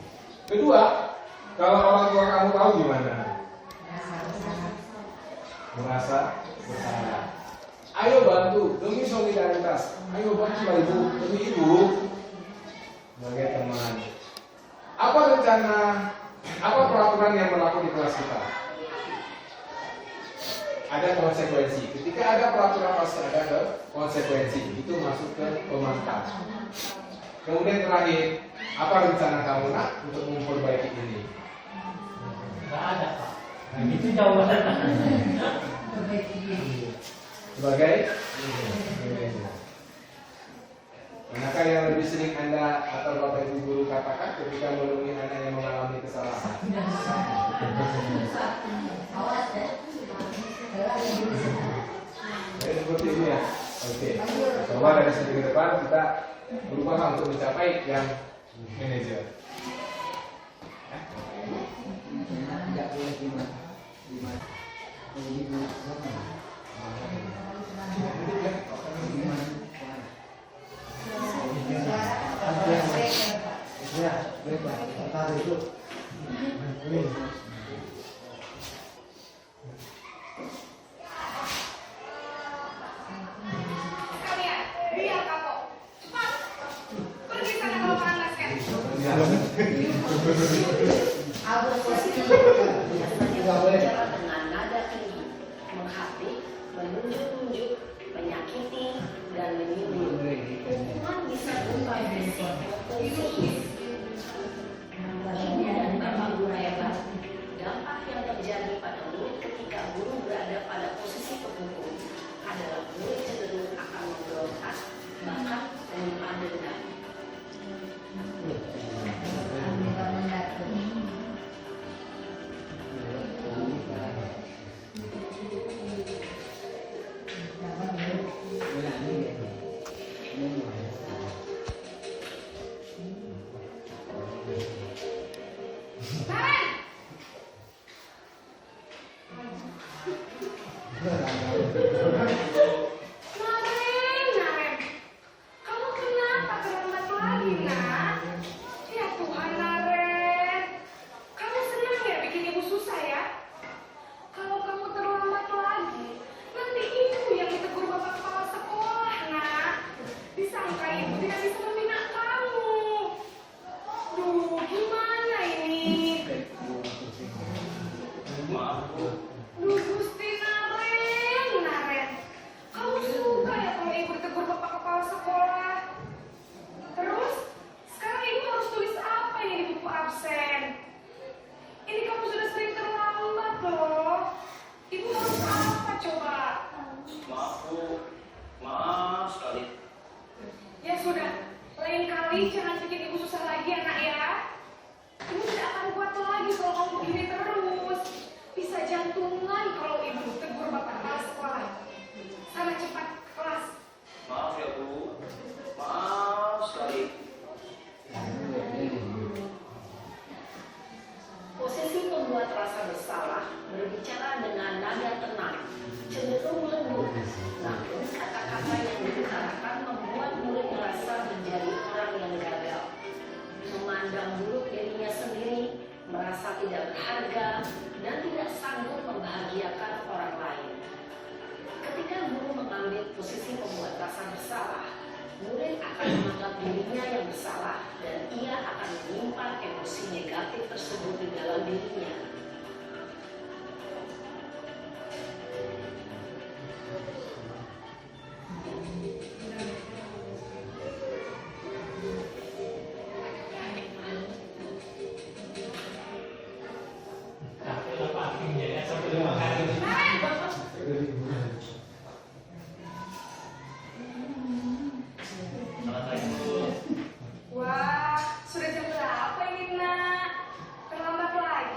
Kedua, kalau orang tua kamu tahu gimana? Merasa bersalah. Ayo bantu demi solidaritas. Ayo bantu ibu demi ibu sebagai teman. Apa rencana? Apa peraturan yang berlaku di kelas kita? Ada konsekuensi. Ketika ada peraturan pasti ada konsekuensi. Itu masuk ke pemantau. Kemudian terakhir, apa rencana kamu nak untuk memperbaiki ini? Nggak ada Pak. Nah, itu jawabannya. Sebagai manajer. Manakah yang lebih sering Anda atau Bapak Ibu guru katakan ketika menemui anak yang mengalami kesalahan? Awas ya. Jadi seperti ini ya. Oke. Coba dari sini ke depan kita berusaha untuk mencapai yang manajer. Tidak boleh gimana. Ya, baiklah. Kita itu. Kalian, biar kapok. Cepat. Pergi sana bawa panaskan. Tidak boleh. Bicara dengan nada tinggi, menghati, menunjuk-nunjuk, menyakiti, dan menyinggung. Hukuman bisa berupa fisik maupun psikis. Ini dan Bapak Guru hebat, dampak yang terjadi pada murid ketika guru berada pada posisi penghukum adalah murid cenderung akan memberontak, bahkan menyimpan dendam. Naren, kamu kenapa terlambat lagi, nak? Ya Tuhan, Naren. Kamu senang ya bikin ibu susah ya? Kalau kamu terlambat lagi, nanti ibu yang ditegur bapak kepala sekolah, nak. Disangka ibu tidak bisa membina kamu. Duh, gimana ini? Duh, Gusti Naren. Kamu suka ya kalau ibu ditegur bapak kepala sekolah? Terus, sekarang ibu harus tulis apa ini di buku absen? Ini kamu sudah sering terlambat loh. Ibu harus apa coba? Maaf Bu, maaf sekali. Ya sudah, lain kali jangan bikin ibu susah lagi ya nak ya. Ibu tidak akan kuat lagi kalau kamu begini terus. Bisa jantungan kalau ibu tegur bapak kepala sekolah. Sana cepat ke kelas. Maaf ya Bu, maaf sekali. Posisi pembuat rasa bersalah berbicara dengan nada tenang, cenderung lembut, namun kata-kata yang diutarakan membuat murid merasa menjadi orang yang gagal, memandang buruk dirinya sendiri, merasa tidak berharga, dan tidak sanggup membahagiakan orang lain. Ketika guru mengambil posisi pembuat rasa bersalah, murid akan menganggap dirinya yang bersalah dan ia akan menyimpan emosi negatif tersebut di dalam dirinya.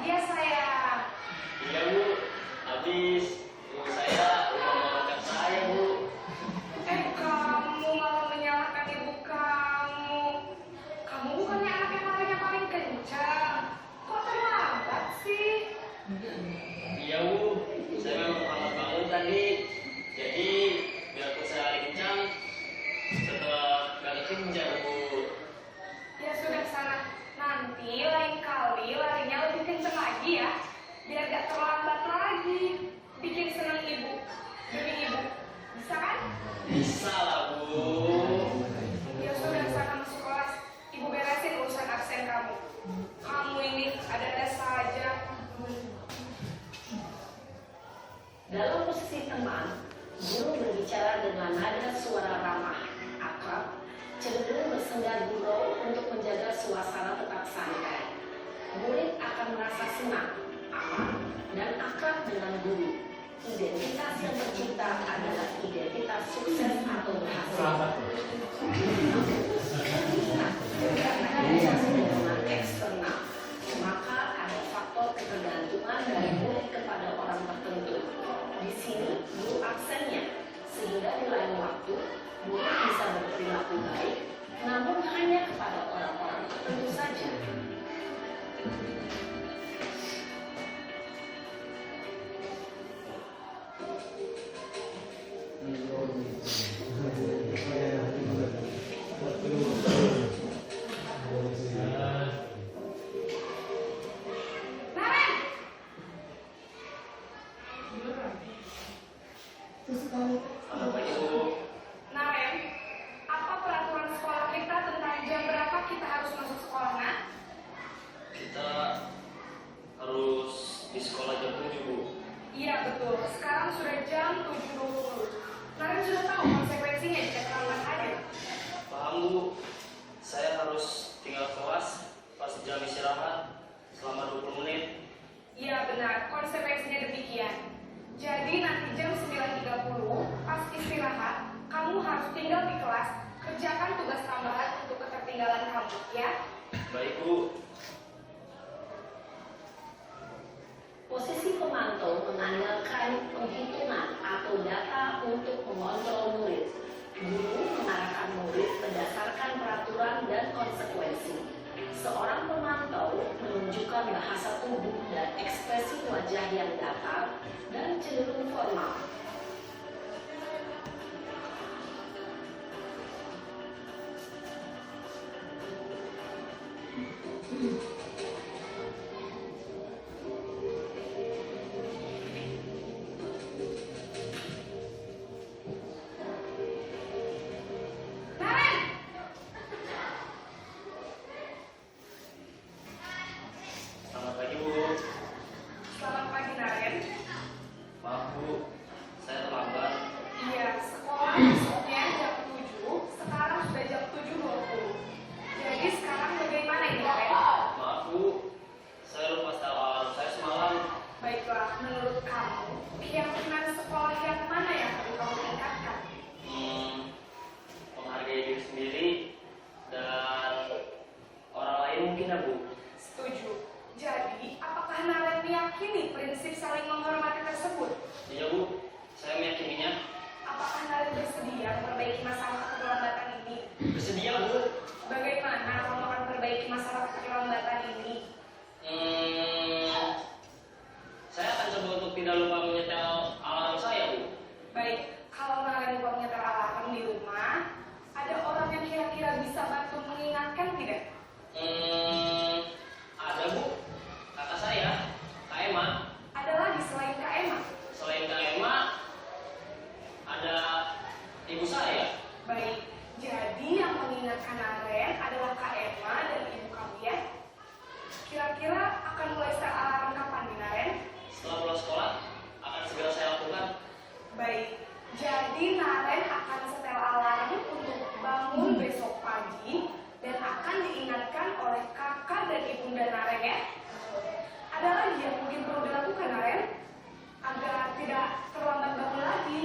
lagi ya sayang? Iya Bu, habis ibu saya lupa memakan saya Bu. Kamu malah menyalahkan ibu kamu. Kamu bukannya anak yang larinya paling kencang. Kok terlambat sih? Iya Bu, saya memang terlambat bangun tadi. Jadi biarpun saya lari kencang, tetap gak kekejar Bu. Ya sudah sana. Nanti lain kali larinya lebih kencang lagi ya. Biar gak terlambat lagi. Bikin senang ibu. Demi ibu. Bisa kan? Bisa lah Bu. Ya sudah sana masuk kelas. Ibu beresin urusan absen kamu. Kamu ini ada-ada saja. Dalam posisi teman, guru berbicara dengan nada suara ramah, akrab, cenderung bersenda gurau untuk menjaga suasana tetap santai. Murid akan merasa senang, aman, dan akrab dengan guru. Identitas yang tercipta adalah identitas sukses atau berhasil. Karena realisasi dengan eksternal, maka ada faktor ketergantungan dari murid kepada orang tertentu. Di sini guru aksennya, sehingga di lain waktu murid bisa berperilaku baik, namun hanya kepada orang-orang tertentu saja. Naren! Apa Bu? Naren, apa peraturan sekolah kita tentang jam berapa kita harus masuk sekolah, Nak? Kita harus di sekolah jam 7 Bu. Iya betul, sekarang sudah jam 7.20. Naren sudah tahu konsekuensinya jika terlambat hadir. Paham Bu, saya harus tinggal kelas pas jam istirahat selama 20 menit. Iya benar, konsekuensinya demikian. Jadi nanti jam 9.30 pas istirahat, kamu harus tinggal di kelas, kerjakan tugas tambahan untuk ketertinggalan kamu, ya? Baik Bu. Posisi pemantau mengandalkan penghitungan atau data untuk mengontrol murid. Guru mengarahkan murid berdasarkan peraturan dan konsekuensi. Seorang pemantau menunjukkan bahasa tubuh dan ekspresi wajah yang datar dan cenderung formal. Naren! Selamat pagi Bu. Selamat pagi, Naren. Maaf Bu, saya terlambat. Iya, sekolah masuknya jam 7, sekarang sudah jam 7.20. Jadi sekarang bagaimana ini, Naren? Maaf Bu, saya lupa setel alarm saya semalam. Baiklah, menurut kamu, keyakinan sekolah yang mana yang perlu kamu tingkatkan? Menghargai diri sendiri dan orang lain mungkin ya Bu. Setuju. Jadi, apakah Naren meyakini prinsip saling menghormati tersebut? Iya Bu, saya meyakininya. Apakah Naren bersedia memperbaiki masalah keterlambatan ini? Bersedia Bu. Bagaimana kamu akan memperbaiki masalah keterlambatan ini? Saya akan coba untuk tidak lupa menyetel alarm saya Bu. Baik, kalau Naren lupa menyetel alarm di rumah, ada orang yang kira-kira bisa bantu mengingatkan tidak? Ada Bu, kakak saya, Kak Emma. Ada lagi selain Kak Emma? Selain Kak Emma, ada ibu saya. Baik, jadi yang mengingatkan Naren adalah Kak Emma dan ibu kamu ya? Kira-kira akan mulai setel alarm kapan nih, Naren? Setelah pulang sekolah, akan segera saya lakukan. Baik, jadi Naren akan setel alarm untuk bangun besok pagi dan akan diingatkan oleh kakak dan ibunda Naren ya. Ada lagi yang mungkin perlu dilakukan, Naren? Agar tidak terlambat bangun lagi.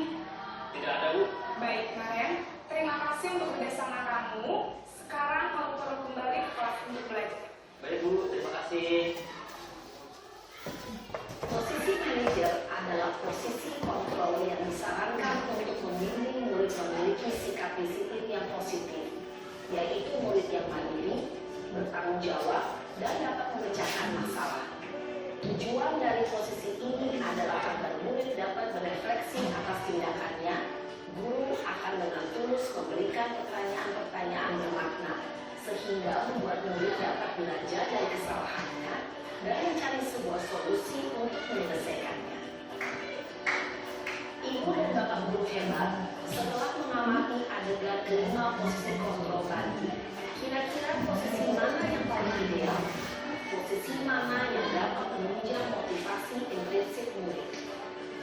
Tidak ada Bu. Baik, Naren. Terima kasih untuk kerjasama kamu. Sekarang kamu perlu kembali ke kelas untuk belajar. Baik Bu, terima kasih. dari posisi ini adalah agar murid dapat berefleksi atas tindakannya. Guru akan dengan tulus memberikan pertanyaan-pertanyaan bermakna sehingga membuat murid dapat belajar dari kesalahannya dan mencari sebuah solusi untuk menyelesaikannya. Ibu dan bapak guru hebat, setelah mengamati adegan kelima posisi kontrol tadi, kira-kira posisi mana yang paling ideal? Posisi mana yang dapat menunjang motivasi intrinsik murid?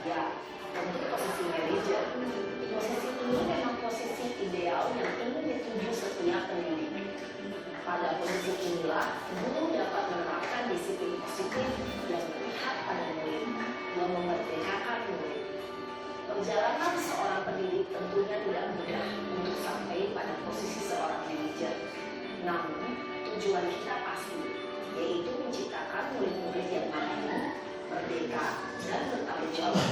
Ya, tentu posisi manajer. Posisi ini memang posisi ideal yang ingin dituju setiap pendidik. Pada posisi inilah, guru dapat menerapkan disiplin positif yang berpihak pada murid, yang memerdekakan murid. Perjalanan seorang pendidik tentunya tidak mudah untuk sampai pada posisi seorang manajer. Namun, tujuan kita pasti, yaitu menciptakan murid-murid yang mandiri, merdeka, dan bertanggung jawab.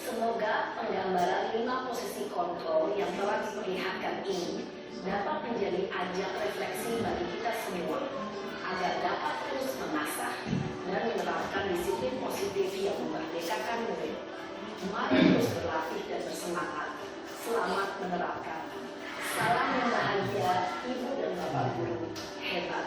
Semoga penggambaran 5 posisi kontrol yang telah diperlihatkan ini dapat menjadi ajang refleksi bagi kita semua, agar dapat terus mengasah dan menerapkan disiplin positif yang memerdekakan murid. Mari terus berlatih dan bersemangat. Selamat menerapkan. Salam yang bahagia, Ibu dan Bapak Guru hebat.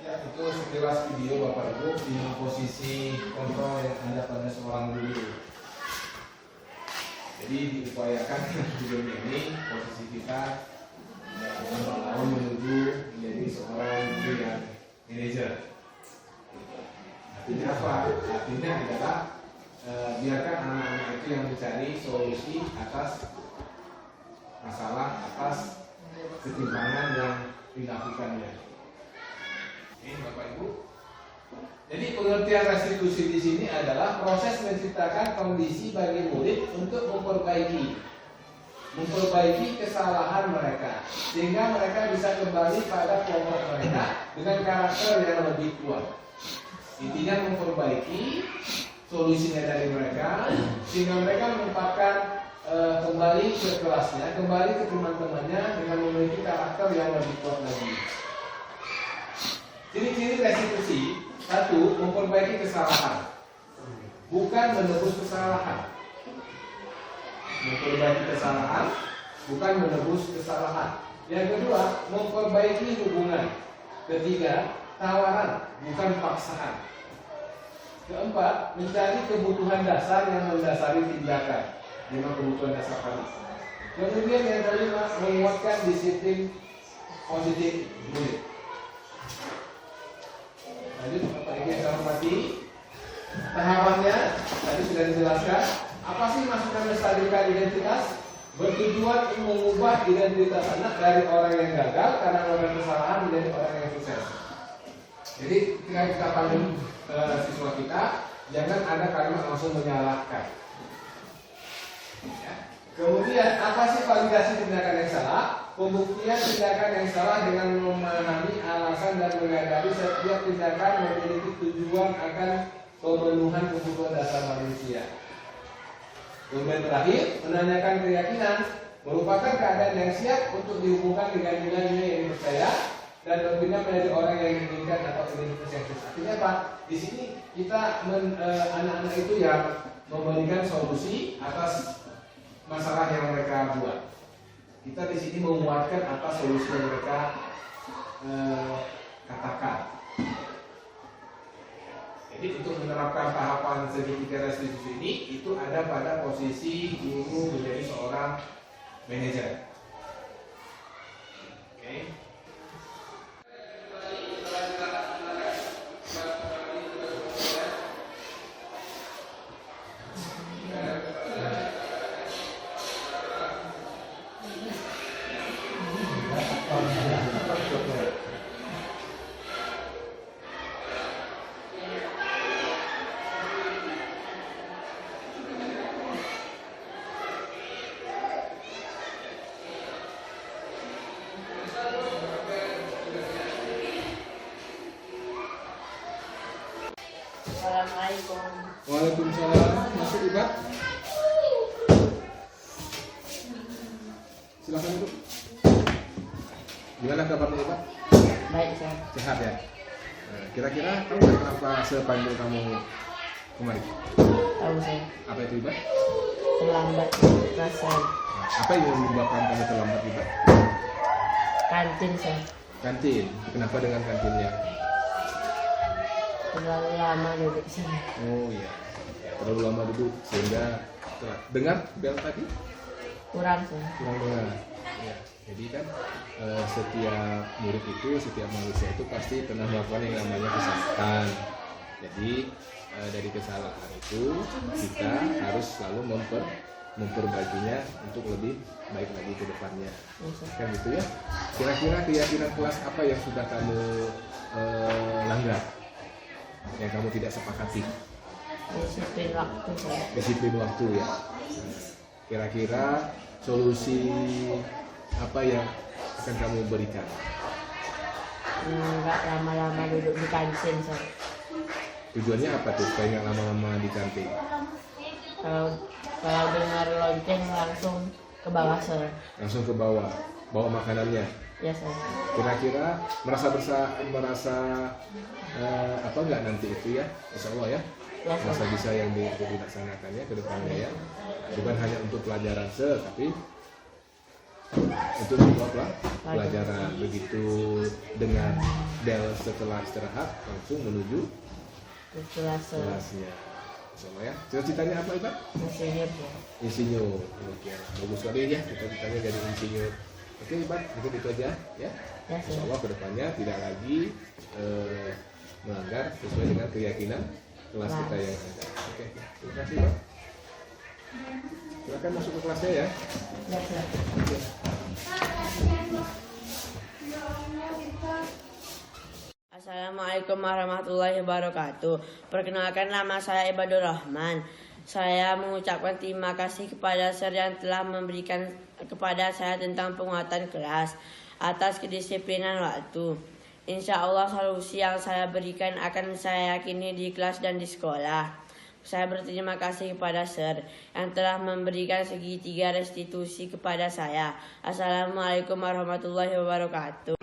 Ya, itu sekilas video Bapak Ibu di posisi kontrol yang ada pada seorang guru. Jadi diupayakan videonya ini posisi kita mau menuju menjadi seorang guru yang manajer. Artinya apa? Artinya adalah biarkan anak-anak itu yang mencari solusi atas masalah, atas ketimpangan yang dilakukannya. Ini Bapak Ibu. Jadi pengertian restitusi di sini adalah proses menciptakan kondisi bagi murid untuk memperbaiki kesalahan mereka, sehingga mereka bisa kembali pada kelompok mereka dengan karakter yang lebih kuat. Intinya memperbaiki solusinya dari mereka, sehingga mereka menempatkan kembali ke kelasnya, kembali ke teman-temannya dengan memiliki karakter yang lebih kuat lagi. Ciri-ciri restitusi: 1. Memperbaiki kesalahan, bukan menebus kesalahan. Memperbaiki kesalahan, bukan menebus kesalahan. Yang kedua, memperbaiki hubungan. Ketiga, tawaran, bukan paksaan. Keempat, mencari kebutuhan dasar yang mendasari tindakan. 5 kebutuhan dasar tadi. Kemudian yang kelima, menguatkan disiplin positif murid. Lanjut, Bapak Ibu yang saya hormati, tahapannya tadi sudah dijelaskan. Apa sih maksudnya melestarikan identitas? Bertujuan untuk mengubah identitas anak dari orang yang gagal karena melakukan kesalahan menjadi orang yang sukses. Jadi ketika kita panggil siswa kita, jangan ada kalimat langsung menyalahkan. Ya. Kemudian apa sih validasi tindakan yang salah? Pembuktian tindakan yang salah dengan memahami alasan dan menyadari setiap tindakan memiliki tujuan akan pemenuhan kebutuhan dasar manusia. Kemudian terakhir, menanyakan keyakinan merupakan keadaan yang siap untuk dihubungkan dengan nilai-nilai yang dipercaya dan tentunya menjadi orang yang diinginkan atau identitas yang sukses. Artinya apa? Di sini kita anak-anak itu yang memberikan solusi atas masalah yang mereka buat. Kita di sini menguatkan apa solusi yang mereka katakan. Jadi untuk menerapkan tahapan segitiga restitusi ini itu ada pada posisi guru menjadi seorang manajer. Oke. Assalamualaikum. Waalaikumsalam. Masuk Ibu. Silakan Ibu. Gimana kabarnya Pak? Baik, Sir. Sehat ya? Kira-kira tahu nggak kenapa sepanjang kamu kemarin? Tahu, Sir. Apa itu Ibu? Terlambat kelas, Sir. Apa yang menyebabkan kamu terlambat Ibu? Kantin, Sir. Kantin. Kenapa dengan kantinnya? Terlalu lama duduk di sini. Oh iya, terlalu lama duduk sehingga telat. Dengar bel tadi? Kurang, Sir. Kurang dengar. Ya, jadi kan setiap murid itu, setiap manusia itu pasti pernah melakukan yang namanya kesalahan. Jadi dari kesalahan itu kita harus selalu memperbaikinya untuk lebih baik lagi ke depannya. Kan gitu ya. Kira-kira keyakinan kelas apa yang sudah kamu langgar? Yang kamu tidak sepakati? Disiplin waktu, Sir. Disiplin waktu ya. Kira-kira solusi apa yang akan kamu berikan? Enggak lama-lama duduk di kantin, Sir. Tujuannya apa tuh supaya nggak lama-lama di kantin? Kalau dengar lonceng langsung ke bawah, Sir. Langsung ke bawah, bawa makanannya. Ya, Sir. Kira-kira merasa apa nggak nanti itu ya? Insya Allah ya. Ya, Sir. Masa bisa yang dilaksanakannya ke depannya ya. Bukan hanya untuk pelajaran tapi untuk semua pelajaran. Begitu dengan bel setelah istirahat langsung menuju Ke kelas, Sir. kelasnya. Insya Allah ya. Cita-citanya apa Ibu? Insinyur, ya. Insinyur. Oke, bagus sekali ya cita-citanya jadi insinyur. Oke Ibat, itu aja ya. Ya, Sir. Insya Allah kedepannya tidak lagi melanggar sesuai dengan keyakinan kelas kita yang ada. Oke, terima kasih Pak. Silakan masuk ke kelasnya ya. Ya, Sir. Assalamualaikum warahmatullahi wabarakatuh. Perkenalkan, nama saya Ibadur Rahman. Saya mengucapkan terima kasih kepada Sir yang telah memberikan kepada saya tentang penguatan kelas atas kedisiplinan waktu. Insya Allah solusi yang saya berikan akan saya yakini di kelas dan di sekolah. Saya berterima kasih kepada Sir yang telah memberikan segitiga restitusi kepada saya. Assalamualaikum warahmatullahi wabarakatuh.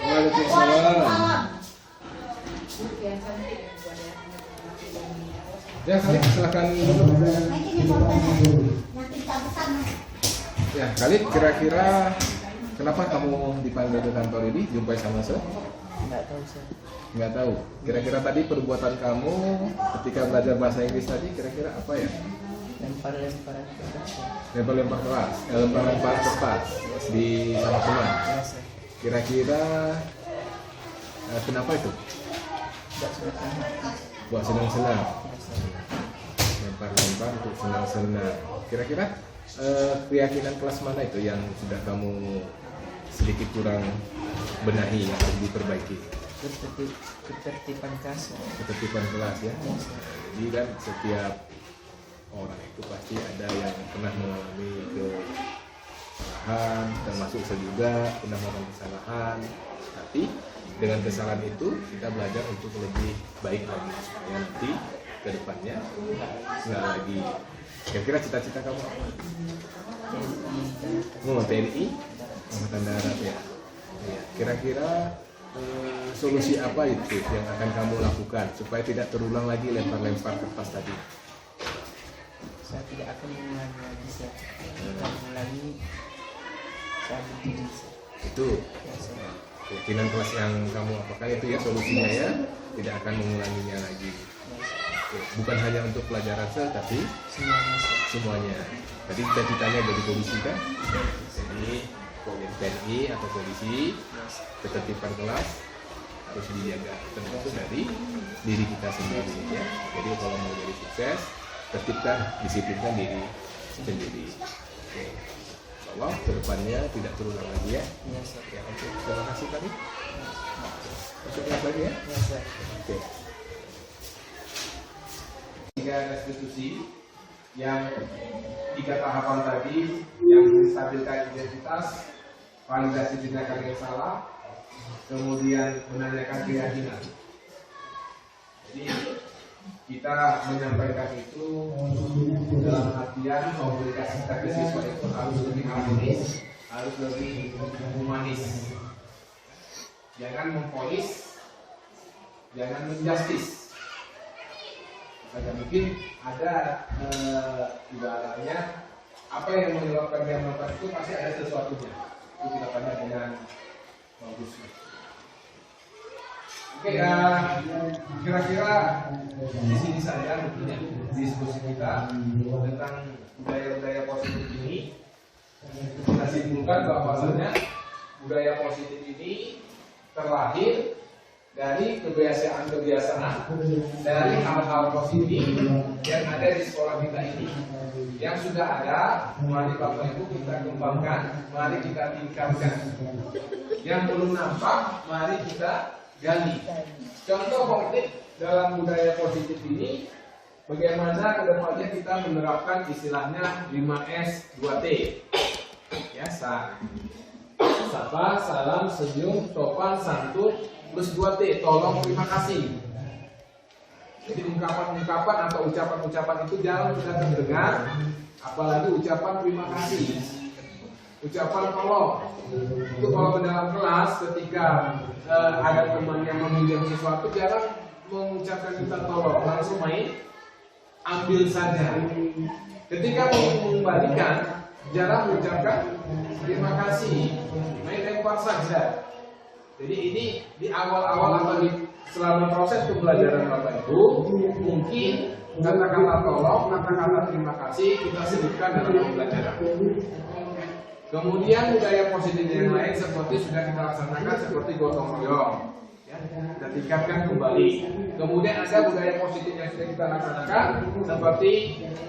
Waalaikumsalam. Ya, Khalid, silakan. Ya, Khalid, kira-kira kenapa kamu dipanggil ke kantor ini? Jumpai sama Sir? Enggak tahu, Sir. Nggak tahu. Kira-kira tadi perbuatan kamu ketika belajar bahasa Inggris tadi kira-kira apa ya? Lempar-lemparan kertas, Sir. Lempar-lempar kelas, lempar-lempar kertas di sama teman. Ya, Sir. Kira-kira kenapa itu? Enggak suka. Buat senang-senang. Ya, Sir. Lempar-lempar untuk senang-senang. Kira-kira keyakinan kelas mana itu yang sudah kamu sedikit kurang benahi yang harus diperbaiki? Ketertiban kelas, Sir. Ketertiban kelas ya. Ya, Sir. Jadi kan setiap orang itu pasti ada yang pernah mengalami kesalahan, termasuk saya juga pernah melakukan kesalahan. Tapi dengan kesalahan itu kita belajar untuk lebih baik lagi supaya nanti ke depannya nggak lagi. Kira-kira cita-cita kamu apa? TNI, Angkatan Darat ya. Iya. Kira-kira solusi apa itu yang akan kamu lakukan supaya tidak terulang lagi lempar-lempar kertas tadi? Saya tidak akan mengulangi lagi, Sir. Kalau mengulangi, saya berdiri, Sir. Itu Ya, Sir. keyakinan kelas yang kamu apakan itu ya solusinya ya, tidak akan mengulanginya lagi. Ya, Sir. Oke, Bukan hanya untuk pelajaran saja, tapi semuanya. Tadi cita-citanya jadi polisi kan? Jadi TNI atau polisi, ketertiban kelas harus dijaga, termasuk dari diri kita sendiri ya. Jadi kalau mau jadi sukses, tertibkan, disiplinkan diri sendiri. Oke. Allah kedepannya tidak terulang lagi ya. Ya, oke. Terima kasih tadi. Masuk kelas lagi ya. Oke. 3 restitusi yang 3 tahapan tadi yang menstabilkan identitas, validasi tindakan yang salah, kemudian menanyakan keyakinan. Jadi kita menyampaikan itu dalam artian komunikasi kita ke siswa itu harus lebih harmonis, harus lebih humanis. Jangan memponis, jangan menjustis. Maka mungkin ada ibaratnya apa yang menyebabkan dia melakukan itu pasti ada sesuatunya. Itu kita tanya dengan bagus. Oke, kira-kira di sini saja mungkin ya diskusi kita tentang budaya-budaya positif ini. Kita simpulkan bahwasanya budaya positif ini terlahir dari kebiasaan-kebiasaan, dari hal-hal positif yang ada di sekolah kita ini. Yang sudah ada, mari Bapak Ibu kita kembangkan, mari kita tingkatkan. Yang belum nampak, mari kita gali. Contoh konkret dalam budaya positif ini, bagaimana kedepannya kita menerapkan istilahnya 5S 2T. Ya, sapa, salam, senyum, sopan, santun, plus 2T, tolong, terima kasih. Jadi ungkapan-ungkapan atau ucapan-ucapan itu jarang kita terdengar, apalagi ucapan terima kasih, ucapan tolong. Itu kalau dalam kelas ketika ada teman yang meminjam sesuatu jarang mengucapkan minta tolong, langsung main ambil saja. Ketika mau mengembalikan jarang mengucapkan terima kasih, main lempar saja. Jadi ini di awal-awal atau di selama proses pembelajaran Bapak Ibu, mungkin kata-kata tolong, kata-kata terima kasih kita selipkan dalam pembelajaran. Kemudian budaya positif yang lain seperti sudah kita laksanakan seperti gotong royong, ya, kita tingkatkan kembali. Kemudian ada budaya positif yang sudah kita laksanakan seperti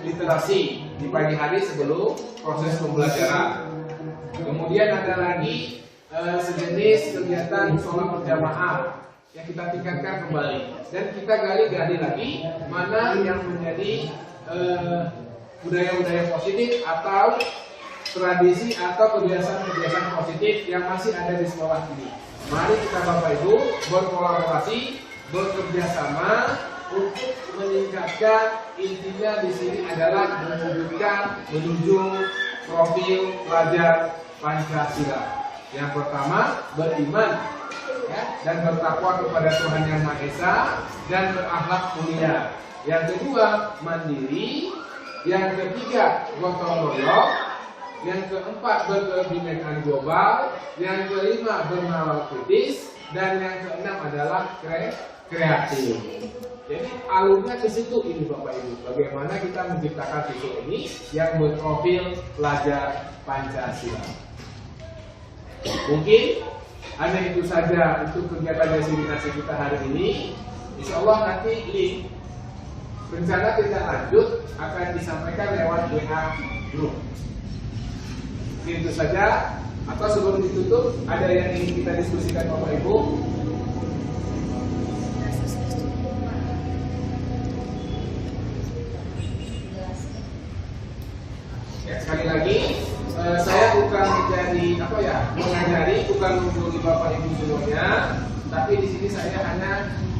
literasi di pagi hari sebelum proses pembelajaran. Kemudian ada lagi sejenis kegiatan sholat berjamaah yang kita tingkatkan kembali, dan kita gali lagi mana yang menjadi budaya-budaya positif atau tradisi atau kebiasaan-kebiasaan positif yang masih ada di sekolah ini. Mari kita Bapak Ibu berkolaborasi, bekerja sama untuk meningkatkan. Intinya di sini adalah menuju profil pelajar Pancasila. Yang pertama, beriman ya, dan bertakwa kepada Tuhan Yang Maha Esa dan berakhlak mulia. Yang kedua, mandiri. Yang ketiga, gotong royong. Yang keempat, berkebinekaan global. Yang kelima, bernalar kritis. Dan yang keenam adalah kreatif. Jadi alurnya ke situ ini Bapak Ibu. Bagaimana kita menciptakan siswa ini yang berprofil pelajar Pancasila. Mungkin hanya itu saja untuk kegiatan diseminasi kita hari ini. Insya Allah nanti link rencana kita lanjut akan disampaikan lewat WA group. Mungkin itu saja. Atau sebelum ditutup ada yang ingin kita diskusikan Bapak Ibu? Ya, sekali lagi. Saya bukan menjadi mengajari, bukan menggurui Bapak Ibu semuanya, tapi di sini saya hanya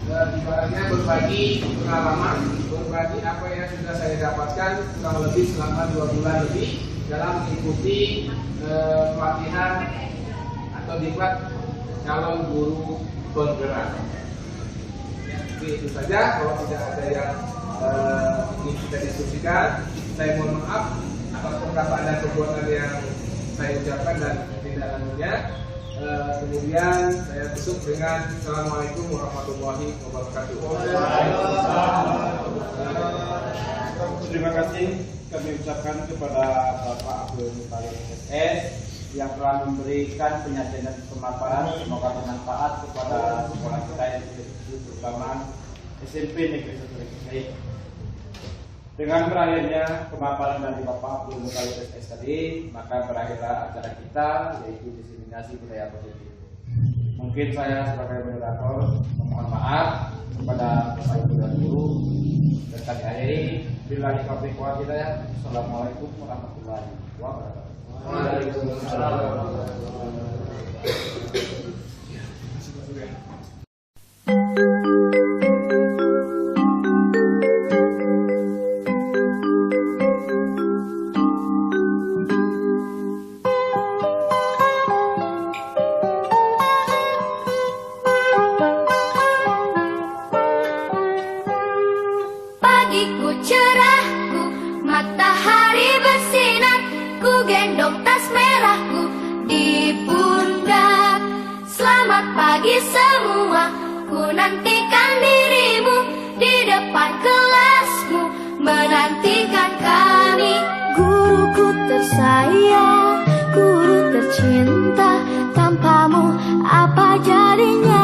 ibaratnya berbagi pengalaman, berbagi apa yang sudah saya dapatkan kurang lebih selama 2 bulan lebih dalam mengikuti pelatihan atau diklat calon guru penggerak. Ya, itu saja. Kalau tidak ada yang ingin kita diskusikan, saya mohon maaf atas perkataan dan perbuatan yang saya ucapkan dan tidak lanjutnya. Kemudian saya tutup dengan Assalamualaikum warahmatullahi wabarakatuh. Terima kasih kami ucapkan kepada Bapak Abdul Muthalib SS yang telah memberikan penyajian dan pemaparan, semoga bermanfaat kepada sekolah kita yang terutama SMP Negeri 1 Gresik. Dengan berakhirnya pemaparan dari Bapak Abdul Muthalib SS tadi, maka berakhirlah acara kita, yaitu diseminasi budaya positif. Mungkin saya sebagai moderator memohon maaf kepada Bapak Ibu dan Guru, dan kami akhiri. Billahi taufiq wal hidayah. Assalamualaikum warahmatullahi wabarakatuh. Waalaikumsalam. Pagiku cerahku, matahari bersinar, ku gendong tas merahku di pundak. Selamat pagi semua, ku nantikan dirimu di depan kelasmu, menantikan kami. Guruku tersayang, guru tercinta, tanpamu apa jadinya?